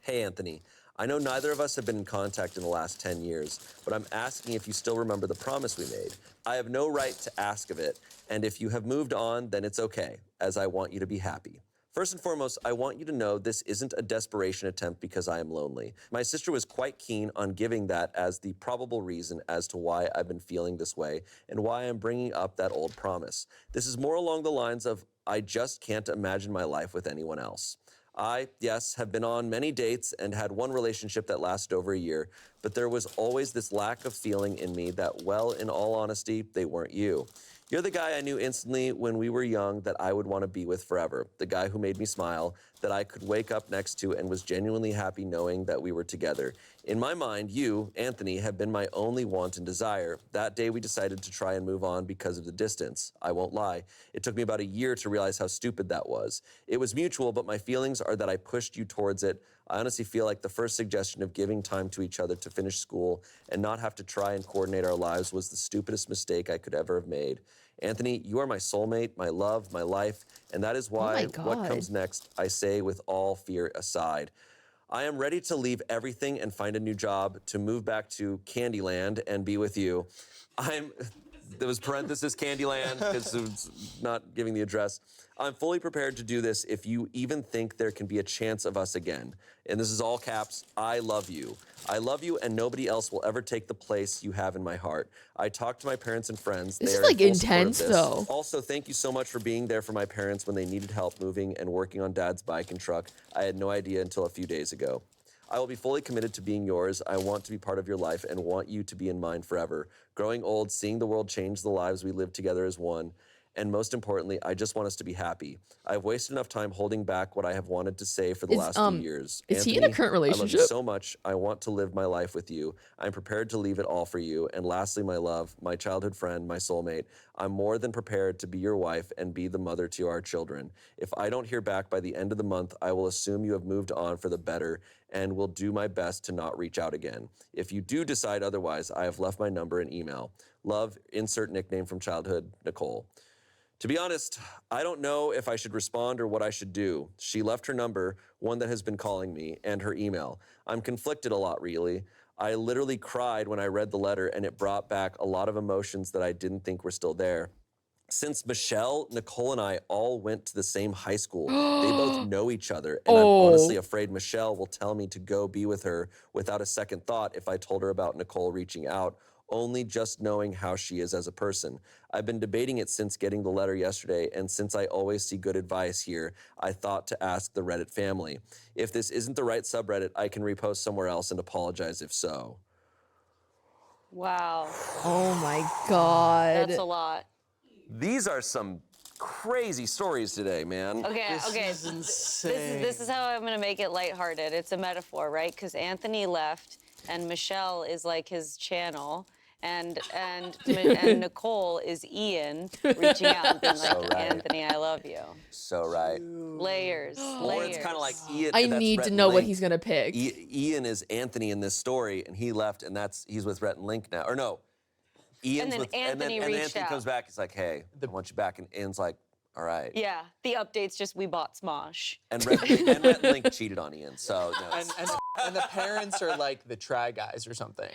S2: Hey, Anthony. I know neither of us have been in contact in the last 10 years, but I'm asking if you still remember the promise we made. I have no right to ask of it, and if you have moved on, then it's okay, as I want you to be happy. First and foremost, I want you to know this isn't a desperation attempt because I am lonely. My sister was quite keen on giving that as the probable reason as to why I've been feeling this way and why I'm bringing up that old promise. This is more along the lines of, I just can't imagine my life with anyone else. I, yes, have been on many dates and had one relationship that lasted over a year, but there was always this lack of feeling in me that, well, in all honesty, they weren't you. You're the guy I knew instantly when we were young that I would want to be with forever, the guy who made me smile, that I could wake up next to and was genuinely happy knowing that we were together. In my mind, you, Anthony, have been my only want and desire. That day we decided to try and move on because of the distance. I won't lie. It took me about a year to realize how stupid that was. It was mutual, but my feelings are that I pushed you towards it. I honestly feel like the first suggestion of giving time to each other to finish school and not have to try and coordinate our lives was the stupidest mistake I could ever have made. Anthony, you are my soulmate, my love, my life, and that is why what comes next, I say with all fear aside. I am ready to leave everything and find a new job, to move back to Candyland and be with you. There was parenthesis Candyland because it's not giving the address. I'm fully prepared to do this if you even think there can be a chance of us again. And this is all caps, I love you. I love you and nobody else will ever take the place you have in my heart. I talked to my parents and friends.
S1: This
S2: They
S1: is
S2: are
S1: like
S2: in full support of
S1: intense
S2: this.
S1: though.
S2: Also, thank you so much for being there for my parents when they needed help moving and working on Dad's bike and truck. I had no idea until a few days ago. I will be fully committed to being yours. I want to be part of your life and want you to be in mine forever. Growing old, seeing the world change the lives we live together as one. And most importantly, I just want us to be happy. I've wasted enough time holding back what I have wanted to say for the last few years.
S1: Is he in a current
S2: I love
S1: relationship?
S2: you so much. I want to live my life with you. I'm prepared to leave it all for you. And lastly, my love, my childhood friend, my soulmate, I'm more than prepared to be your wife and be the mother to our children. If I don't hear back by the end of the month, I will assume you have moved on for the better and will do my best to not reach out again. If you do decide otherwise, I have left my number and email. Love, insert nickname from childhood, Nicole. To be honest, I don't know if I should respond or what I should do. She left her number, one that has been calling me, and her email. I'm conflicted a lot, really. I literally cried when I read the letter, and it brought back a lot of emotions that I didn't think were still there. Since Michelle, Nicole, and I all went to the same high school, they both know each other, and I'm honestly afraid Michelle will tell me to go be with her without a second thought if I told her about Nicole reaching out, only just knowing how she is as a person. I've been debating it since getting the letter yesterday, and since I always see good advice here, I thought to ask the Reddit family. If this isn't the right subreddit, I can repost somewhere else and apologize if so.
S3: Wow.
S1: Oh my God.
S3: That's a lot.
S2: These are some crazy stories today, man.
S3: Okay, okay.
S5: This is insane.
S3: This is how I'm gonna make it lighthearted. It's a metaphor, right? Because Anthony left, and Michelle is like his channel, and Nicole is Ian reaching out and being like,
S2: So right.
S3: Anthony, I love you.
S2: So right.
S3: Layers,
S2: Or
S3: layers.
S2: it's kind of like Ian.
S1: I
S2: that's
S1: need
S2: Rhett
S1: to
S2: and
S1: know what
S2: Link.
S1: he's gonna pick.
S2: Ian is Anthony in this story, and he left, and he's with Rhett and Link now. Or no, Ian's
S3: then
S2: with,
S3: Anthony
S2: and then
S3: reached
S2: Anthony
S3: out.
S2: comes back. He's like, "Hey, I want you back," and Ian's like, "All right."
S3: Yeah, the update's just we bought Smosh.
S2: And Rhett and Link cheated on Ian, so no.
S5: And the parents are like the try guys or something.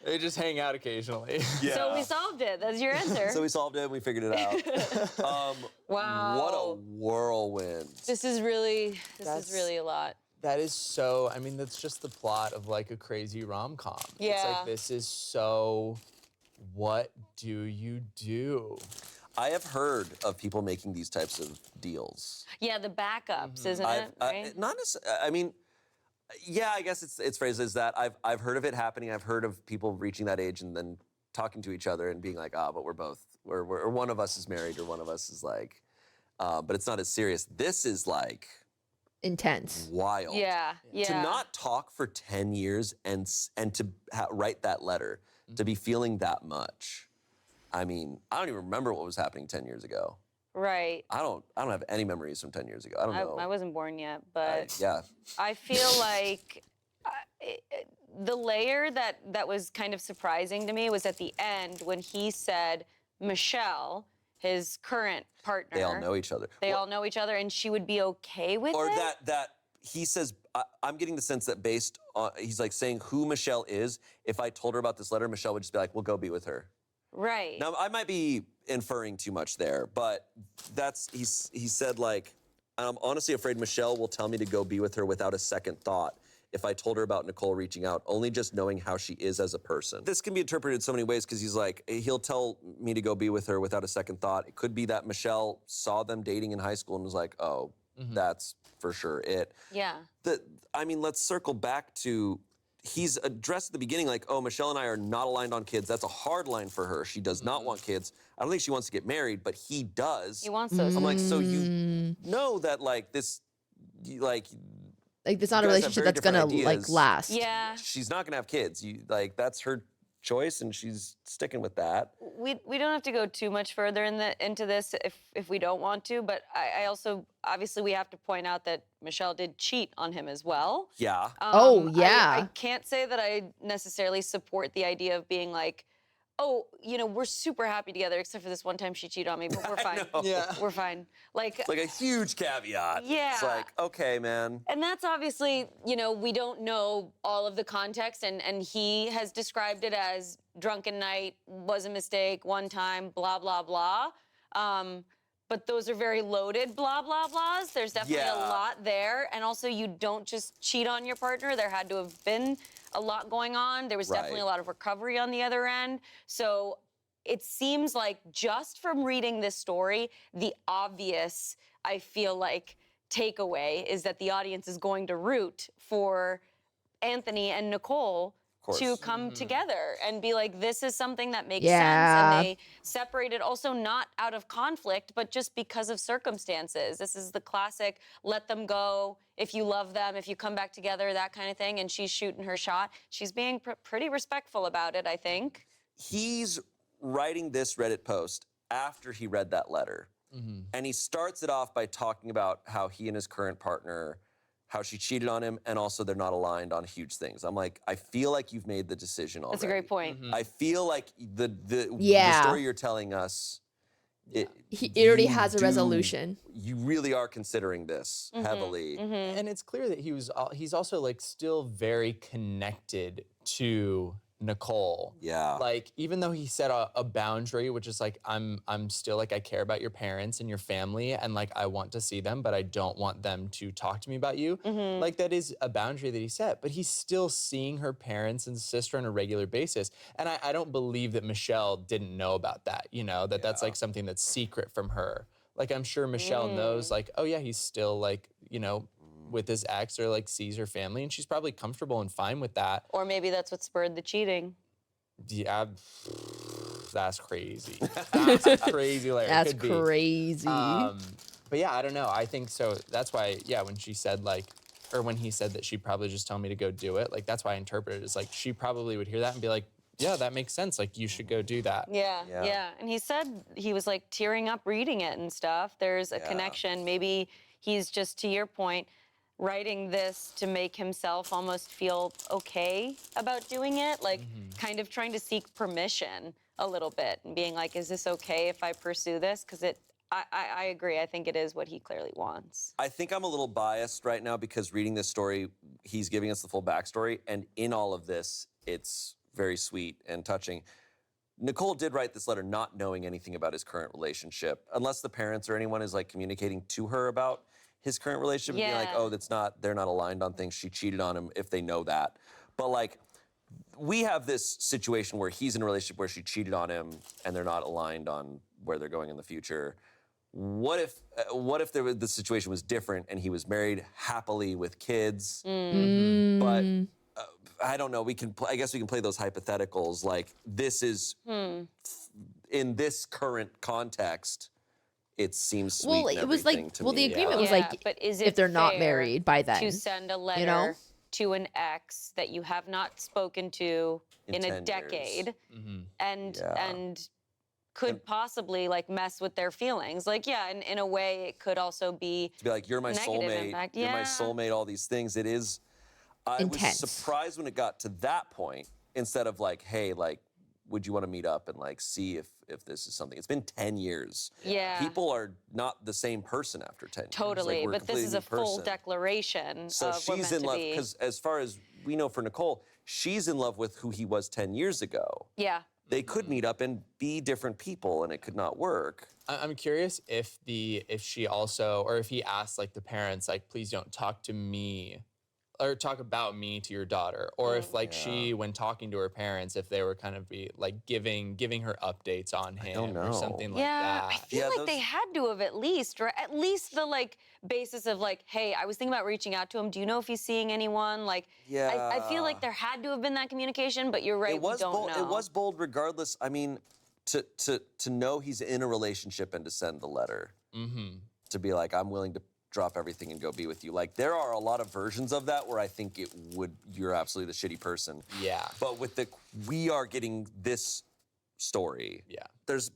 S5: They just hang out occasionally.
S2: Yeah.
S3: So we solved it. That's your answer.
S2: So we solved it. We figured it out.
S3: Wow.
S2: What a whirlwind.
S3: This is really a lot.
S5: That is so, I mean, that's just the plot of like a crazy rom-com. It's
S3: Yeah.
S5: like, this is so, what do you do?
S2: I have heard of people making these types of deals.
S3: Yeah, the backups, isn't it? Right?
S2: Not necessarily. I mean, yeah, I guess it's phrased as that. I've heard of it happening. I've heard of people reaching that age and then talking to each other and being like, but we're one of us is married or one of us is like, but it's not as serious. This is like
S1: Intense.
S2: wild.
S3: Yeah, yeah.
S2: To not talk for 10 years and to write that letter, to be feeling that much. I mean, I don't even remember what was happening 10 years ago.
S3: Right.
S2: I don't have any memories from 10 years ago. I don't know.
S3: I wasn't born yet, but
S2: Yeah.
S3: I feel like the layer that was kind of surprising to me was at the end when he said Michelle, his current partner.
S2: They all know each other.
S3: They all know each other, and she would be okay with
S2: Or
S3: it?
S2: that he says, I'm getting the sense that based on, he's like saying who Michelle is, if I told her about this letter, Michelle would just be like, we'll go be with her.
S3: Right.
S2: Now, I might be inferring too much there, but he said like, I'm honestly afraid Michelle will tell me to go be with her without a second thought if I told her about Nicole reaching out, only just knowing how she is as a person. This can be interpreted so many ways because he's like, he'll tell me to go be with her without a second thought. It could be that Michelle saw them dating in high school and was like, oh, that's for sure it.
S3: Yeah.
S2: I mean, let's circle back to, he's addressed at the beginning like, oh, Michelle and I are not aligned on kids. That's a hard line for her. She does not want kids. I don't think she wants to get married, but he does.
S3: He wants those.
S2: I'm like, so you know that like this, like
S1: it's not a
S2: you guys have
S1: relationship
S2: very
S1: that's gonna
S2: different
S1: like
S2: ideas.
S1: last.
S3: Yeah.
S2: she's not gonna have kids. That's her choice, and she's sticking with that.
S3: We don't have to go too much further into this if we don't want to, but I also, obviously we have to point out that Michelle did cheat on him as well.
S2: Yeah.
S1: Oh, yeah.
S3: I can't say that I necessarily support the idea of being like, oh, we're super happy together except for this one time she cheated on me, but we're fine.
S5: Yeah.
S3: We're fine. Like,
S2: It's like a huge caveat.
S3: Yeah.
S2: It's like, okay, man.
S3: and that's obviously, we don't know all of the context, and he has described it as drunken night, was a mistake, one time, blah, blah, blah. But those are very loaded blah, blah, blahs. There's definitely a
S2: Yeah.
S3: lot there. And also, you don't just cheat on your partner. There had to have been a lot going on. There was definitely a lot of recovery on the other end. So it seems like just from reading this story, the obvious, I feel like, takeaway is that the audience is going to root for Anthony and Nicole to come together and be like, this is something that makes sense. And they separated also not out of conflict, but just because of circumstances. This is the classic, let them go, if you love them, if you come back together, that kind of thing. And she's shooting her shot. She's being pretty respectful about it, I think.
S2: He's writing this Reddit post after he read that letter. And he starts it off by talking about how he and his current partner how she cheated on him, and also they're not aligned on huge things. I'm like, I feel like you've made the decision already.
S3: That's a great point.
S2: I feel like the
S1: Yeah.
S2: story you're telling us,
S1: It already
S2: you
S1: has a resolution.
S2: You really are considering this heavily.
S4: And it's clear that he's also like still very connected to Nicole.
S2: Yeah.
S4: Like even though he set a boundary, which is like I'm still like I care about your parents and your family and like I want to see them, but I don't want them to talk to me about you. Like that is a boundary that he set, but he's still seeing her parents and sister on a regular basis. And I don't believe that Michelle didn't know about that, you know, that's like something that's secret from her. Like I'm sure Michelle knows like, oh yeah, he's still like, you know, with his ex or like sees her family and she's probably comfortable and fine with that.
S3: Or maybe that's what spurred the cheating.
S4: Yeah, that's crazy. That's crazy, Larry.
S1: That's
S4: Could be.
S1: crazy.
S4: But yeah, I don't know. I think so. That's why, yeah, when she said like, or when he said that she'd probably just tell me to go do it, like that's why I interpreted it as like she probably would hear that and be like, yeah, that makes sense. Like you should go do that.
S3: Yeah. And he said he was like tearing up reading it and stuff. There's a connection. Maybe he's just, to your point, writing this to make himself almost feel okay about doing it, like kind of trying to seek permission a little bit and being like, is this okay if I pursue this? Because I agree. I think it is what he clearly wants.
S2: I think I'm a little biased right now because reading this story, he's giving us the full backstory, and in all of this, it's very sweet and touching. Nicole did write this letter not knowing anything about his current relationship, unless the parents or anyone is like communicating to her about his current relationship and being like, oh, they're not aligned on things. She cheated on him if they know that. But like, we have this situation where he's in a relationship where she cheated on him and they're not aligned on where they're going in the future. What if the situation was different and he was married happily with kids? But I don't know. I guess we can play those hypotheticals. Like this is in this current context. It seems sweet.
S1: Well, it was like, the agreement was like,
S3: but is it
S1: if they're not
S3: fair
S1: married by then,
S3: to send a letter
S1: you know?
S3: to an ex that you have not spoken to in a decade, and could possibly like mess with their feelings. Like, yeah, in a way, it could also be
S2: to be like, you're my soulmate.
S3: Impact.
S2: You're my soulmate. All these things. It is. I
S1: intense.
S2: was surprised when it got to that point. Instead of like, hey, like, would you want to meet up and like see if this is something? It's been 10 years.
S3: Yeah.
S2: People are not the same person after 10 years.
S3: Totally,
S2: Like,
S3: but this is a full declaration
S2: so
S3: of we're
S2: she's
S3: meant
S2: in
S3: to
S2: love,
S3: be.
S2: because as far as we know for Nicole, she's in love with who he was 10 years ago.
S3: Yeah.
S2: They could meet up and be different people and it could not work.
S4: I'm curious if she also, or if he asked like the parents, like, please don't talk to me or talk about me to your daughter, or if like she, when talking to her parents, if they were kind of be like giving her updates on him or something like that.
S3: I feel like they had to have at least, right? At least the like basis of like, hey, I was thinking about reaching out to him. Do you know if he's seeing anyone? Like, I feel like there had to have been that communication, but you're right, we don't know.
S2: It was bold regardless. I mean, to know he's in a relationship and to send the letter. To be like, I'm willing to drop everything and go be with you. Like, there are a lot of versions of that where I think you're absolutely the shitty person.
S4: Yeah.
S2: But we are getting this story.
S4: Yeah.
S2: There's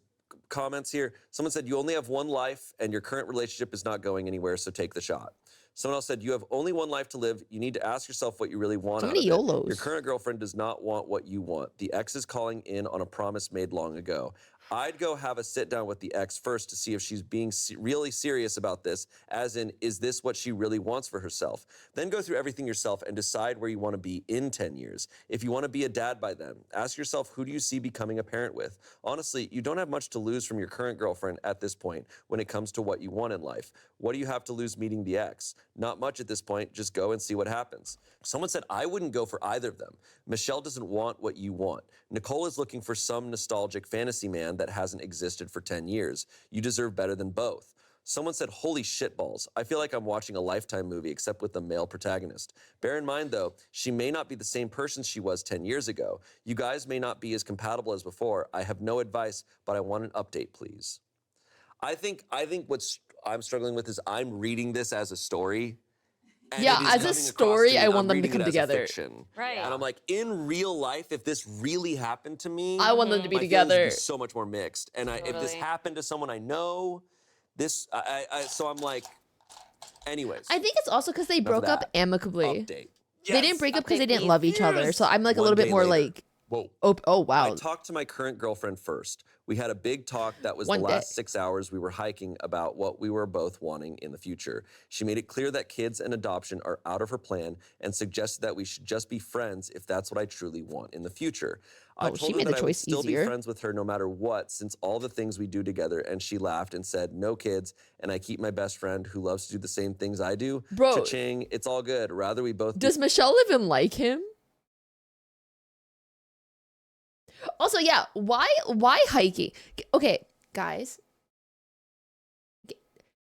S2: comments here. Someone said, you only have one life and your current relationship is not going anywhere, so take the shot. Someone else said, you have only one life to live. You need to ask yourself what you really want out of it.
S1: YOLOs.
S2: Your current girlfriend does not want what you want. The ex is calling in on a promise made long ago. I'd go have a sit down with the ex first to see if she's being really serious about this, as in, is this what she really wants for herself? Then go through everything yourself and decide where you want to be in 10 years. If you want to be a dad by then, ask yourself, who do you see becoming a parent with? Honestly, you don't have much to lose from your current girlfriend at this point when it comes to what you want in life. What do you have to lose meeting the ex? Not much at this point, just go and see what happens. Someone said, I wouldn't go for either of them. Michelle doesn't want what you want. Nicole is looking for some nostalgic fantasy man that hasn't existed for 10 years. You deserve better than both. Someone said, holy shitballs. I feel like I'm watching a Lifetime movie, except with a male protagonist. Bear in mind, though, she may not be the same person she was 10 years ago. You guys may not be as compatible as before. I have no advice, but I want an update, please. I think what I'm struggling with is I'm reading this as a story. And
S1: Yeah,
S2: it is
S1: as a
S2: coming
S1: story,
S2: across to me,
S1: I
S2: and
S1: want
S2: I'm
S1: them to
S2: reading
S1: come
S2: it as a
S1: together.
S2: fiction.
S3: Right.
S2: And I'm like, in real life, if this really happened to me,
S1: I want them to be
S2: my feelings would
S1: together.
S2: be so much more mixed. And if this
S3: Totally.
S2: happened to someone I know, so I'm like, Anyways.
S1: I think it's also because they broke up
S2: that.
S1: amicably.
S2: Update.
S1: They didn't break up because they
S3: Update,
S1: didn't
S3: please.
S1: love each other. So I'm like a
S2: One
S1: little bit
S2: day
S1: more
S2: later.
S1: like,
S2: Whoa.
S1: oh wow.
S2: I talked to my current girlfriend first. We had a big talk that was
S1: One
S2: the
S1: day.
S2: last 6 hours we were hiking about what we were both wanting in the future. She made it clear that kids and adoption are out of her plan and suggested that we should just be friends if that's what I truly want in the future. I
S1: Oh, she
S2: told her
S1: made
S2: that
S1: the
S2: I would
S1: choice
S2: still
S1: easier.
S2: be friends with her no matter what since all the things we do together, and she laughed and said, no kids, and I keep my best friend who loves to do the same things I do.
S1: Bro.
S2: Cha-ching, it's all good. Rather we both
S1: Does Michelle even like him? Also, yeah, why hiking? Okay, guys.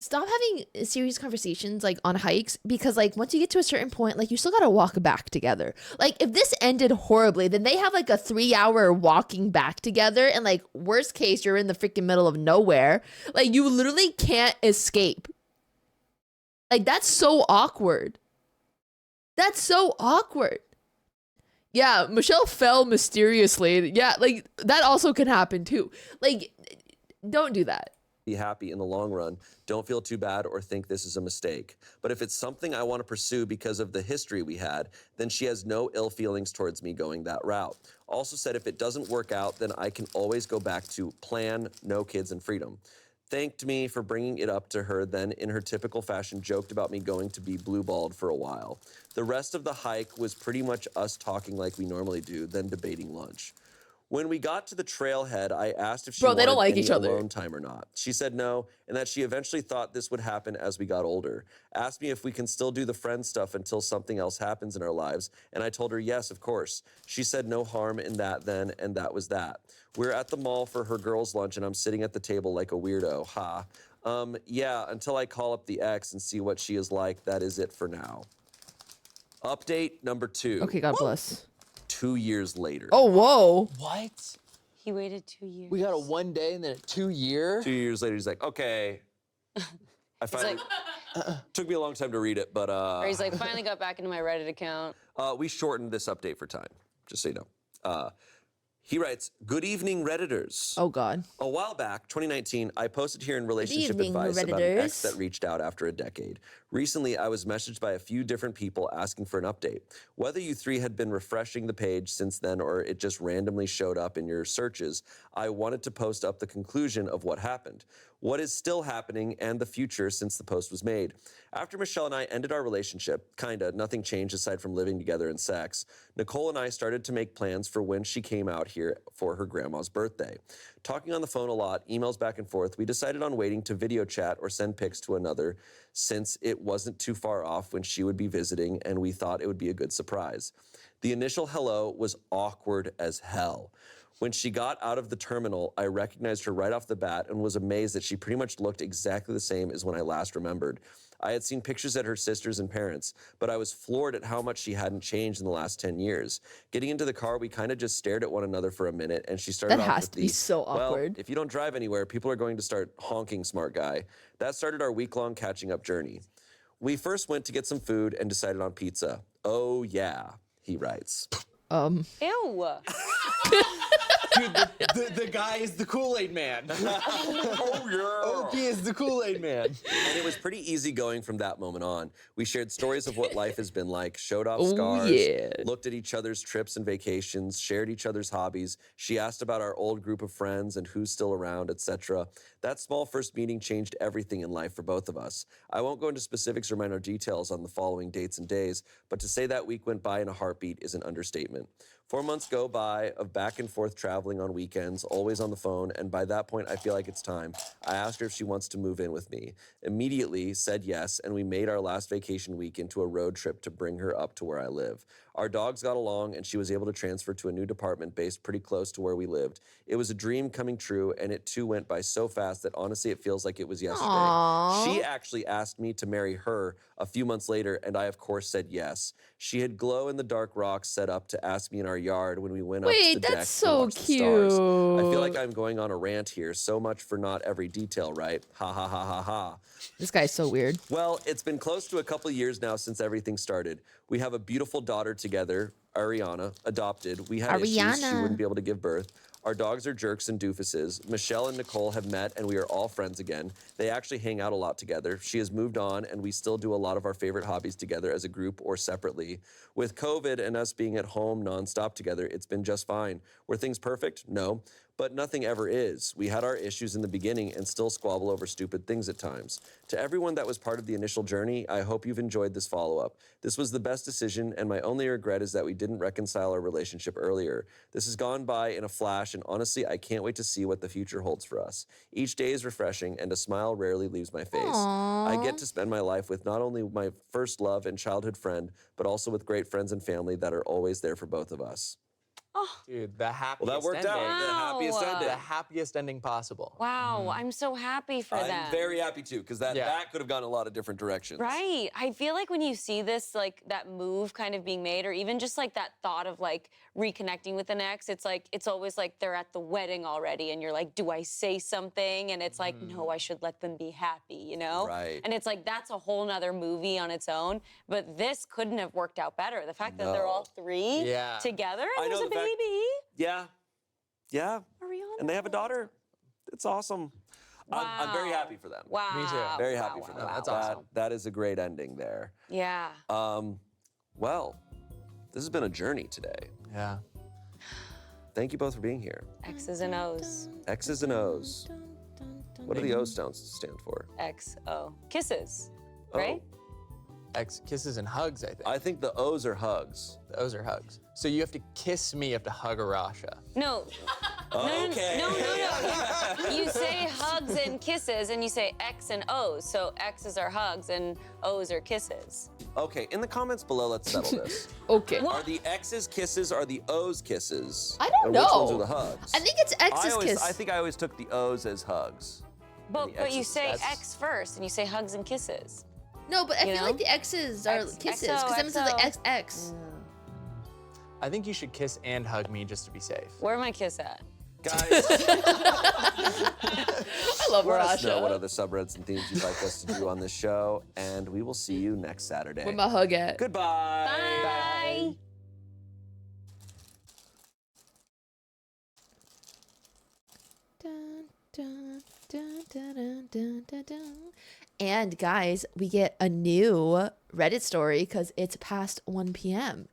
S1: Stop having serious conversations like on hikes because like once you get to a certain point, like you still gotta walk back together. Like if this ended horribly, then they have like a 3-hour walking back together, and like worst case, you're in the freaking middle of nowhere. Like you literally can't escape. Like that's so awkward. That's so awkward. Yeah, Michelle fell mysteriously. Yeah, like that also can happen too. Like, don't do that.
S2: be happy in the long run. Don't feel too bad or think this is a mistake. But if it's something I want to pursue because of the history we had, then she has no ill feelings towards me going that route. Also said if it doesn't work out, then I can always go back to plan, no kids, and freedom. Thanked me for bringing it up to her, then in her typical fashion joked about me going to be blue-balled for a while. The rest of the hike was pretty much us talking like we normally do, then debating lunch. When we got to the trailhead, I asked if she
S1: Bro, they
S2: wanted
S1: don't like
S2: any
S1: each other.
S2: alone time or not. She said no, and that she eventually thought this would happen as we got older. Asked me if we can still do the friend stuff until something else happens in our lives, and I told her yes, of course. She said no harm in that then, and that was that. We're at the mall for her girls' lunch, and I'm sitting at the table like a weirdo. Ha. Yeah, until I call up the ex and see what she is like, that is it for now. Update number 2.
S1: Okay, God bless.
S2: 2 years later.
S1: Oh, whoa.
S4: What?
S3: He waited 2 years.
S4: We got a 1 day and then a 2 year?
S2: 2 years later, he's like, okay. I finally, took me a long time to read it, but
S3: Or he's like, finally got back into my Reddit account.
S2: we shortened this update for time, just so you know. He writes, good evening, Redditors.
S1: Oh, God.
S2: A while back, 2019, I posted here in relationship
S1: evening,
S2: advice about an ex
S1: Redditors.
S2: that reached out after a decade. Recently, I was messaged by a few different people asking for an update. Whether you three had been refreshing the page since then or it just randomly showed up in your searches, I wanted to post up the conclusion of what happened, what is still happening, and the future since the post was made. After Michelle and I ended our relationship, kinda, nothing changed aside from living together and sex, Nicole and I started to make plans for when she came out here for her grandma's birthday. Talking on the phone a lot, emails back and forth, we decided on waiting to video chat or send pics to another since it wasn't too far off when she would be visiting and we thought it would be a good surprise. The initial hello was awkward as hell. When she got out of the terminal, I recognized her right off the bat and was amazed that she pretty much looked exactly the same as when I last remembered. I had seen pictures at her sisters and parents, but I was floored at how much she hadn't changed in the last 10 years. Getting into the car, we kind of just stared at one another for a minute, and she started
S1: That
S2: off
S1: has
S2: with
S1: to be so awkward.
S2: Well, if you don't drive anywhere, people are going to start honking, smart guy. That started our week-long catching-up journey. We first went to get some food and decided on pizza. Oh, yeah, he writes.
S3: Ew.
S5: Dude, the guy is the Kool-Aid man.
S2: Oh, yeah.
S4: OP is the Kool-Aid man.
S2: And it was pretty easy going from that moment on. We shared stories of what life has been like, showed off
S1: Oh,
S2: scars,
S1: yeah.
S2: looked at each other's trips and vacations, shared each other's hobbies. She asked about our old group of friends and who's still around, etc. That small first meeting changed everything in life for both of us. I won't go into specifics or minor details on the following dates and days, but to say that week went by in a heartbeat is an understatement. 4 months go by of back and forth traveling on weekends, always on the phone, and by that point, I feel like it's time. I asked her if she wants to move in with me. Immediately said yes, and we made our last vacation week into a road trip to bring her up to where I live. Our dogs got along, and she was able to transfer to a new department based pretty close to where we lived. It was a dream coming true, and it too went by so fast that honestly, it feels like it was yesterday.
S1: Aww.
S2: She actually asked me to marry her a few months later, and I, of course, said yes. She had glow-in-the-dark rocks set up to ask me in our yard when we went up to
S1: Wait,
S2: the deck
S1: that's
S2: to
S1: so
S2: watch the stars. I feel like
S1: cute.
S2: I'm going on a rant here. So much for not every detail, right? Ha ha ha ha ha.
S1: This guy's so weird.
S2: Well, it's been close to a couple years now since everything started. We have a beautiful daughter together, Ariana, adopted. We had issues she
S1: Ariana.
S2: wouldn't be able to give birth. Our dogs are jerks and doofuses. Michelle and Nicole have met, and we are all friends again. They actually hang out a lot together. She has moved on, and we still do a lot of our favorite hobbies together as a group or separately. With COVID and us being at home nonstop together, it's been just fine. Were things perfect? No. But nothing ever is. We had our issues in the beginning and still squabble over stupid things at times. To everyone that was part of the initial journey, I hope you've enjoyed this follow-up. This was the best decision, and my only regret is that we didn't reconcile our relationship earlier. This has gone by in a flash, and honestly, I can't wait to see what the future holds for us. Each day is refreshing, and a smile rarely leaves my face. I get to spend my life with not only my first love and childhood friend, but also with great friends and family that are always there for both of us.
S4: Dude, the happiest
S2: Well, that worked
S4: ending.
S2: out. The happiest ending.
S4: The happiest ending possible.
S3: Wow, I'm so happy for them.
S2: I'm very happy too, because that could have gone a lot of different directions.
S3: Right. I feel like when you see this, like that move kind of being made, or even just like that thought of like reconnecting with an ex, it's like, it's always like they're at the wedding already and you're like, do I say something? And it's like, no, I should let them be happy, you know?
S2: Right.
S3: And it's like, that's a whole nother movie on its own. But this couldn't have worked out better. The fact that they're all three together and there's a baby.
S2: Yeah. Yeah.
S3: Ariana.
S2: And they have a daughter. It's awesome.
S3: Wow.
S2: I'm very happy for them.
S3: Wow.
S4: Me too.
S2: Very happy for them.
S4: That's awesome.
S2: That is a great ending there.
S3: Yeah.
S2: Well, this has been a journey today.
S4: Yeah.
S2: Thank you both for being here.
S3: X's and O's.
S2: X's and O's. What do the O's stand for?
S3: XO. Kisses.
S2: Oh.
S3: Right?
S4: X kisses and hugs, I think.
S2: I think the O's are hugs.
S4: The O's are hugs. So you have to kiss me, you have to hug Arasha.
S3: No.
S2: Okay.
S3: No. You say hugs and kisses, and you say X and O's. So X's are hugs, and O's are kisses.
S2: Okay, in the comments below, let's settle this.
S1: Okay.
S2: Are the X's kisses or the O's kisses?
S1: I don't
S2: and
S1: know.
S2: Which ones are the hugs?
S1: I think it's X's kiss.
S2: I think I always took the O's as hugs.
S3: But
S2: the
S3: you
S2: X's,
S3: say
S2: that's-
S3: X first, and you say hugs and kisses.
S1: No, but I
S3: You
S1: feel
S3: know?
S1: like the X's are
S3: X-
S1: kisses
S3: XO,
S1: because then it says like
S3: XO.
S1: XX.
S4: I think you should kiss and hug me just to be safe.
S3: Where my kiss at?
S2: Guys,
S1: I love
S2: let us know what
S1: Rasha.
S2: other subreddits and themes you'd like us to do on this show, and we will see you next Saturday.
S1: Where my hug at?
S2: Goodbye.
S3: Bye.
S1: Dun, dun, dun, dun, dun, dun, dun, dun. And guys, we get a new Reddit story because it's past 1 p.m.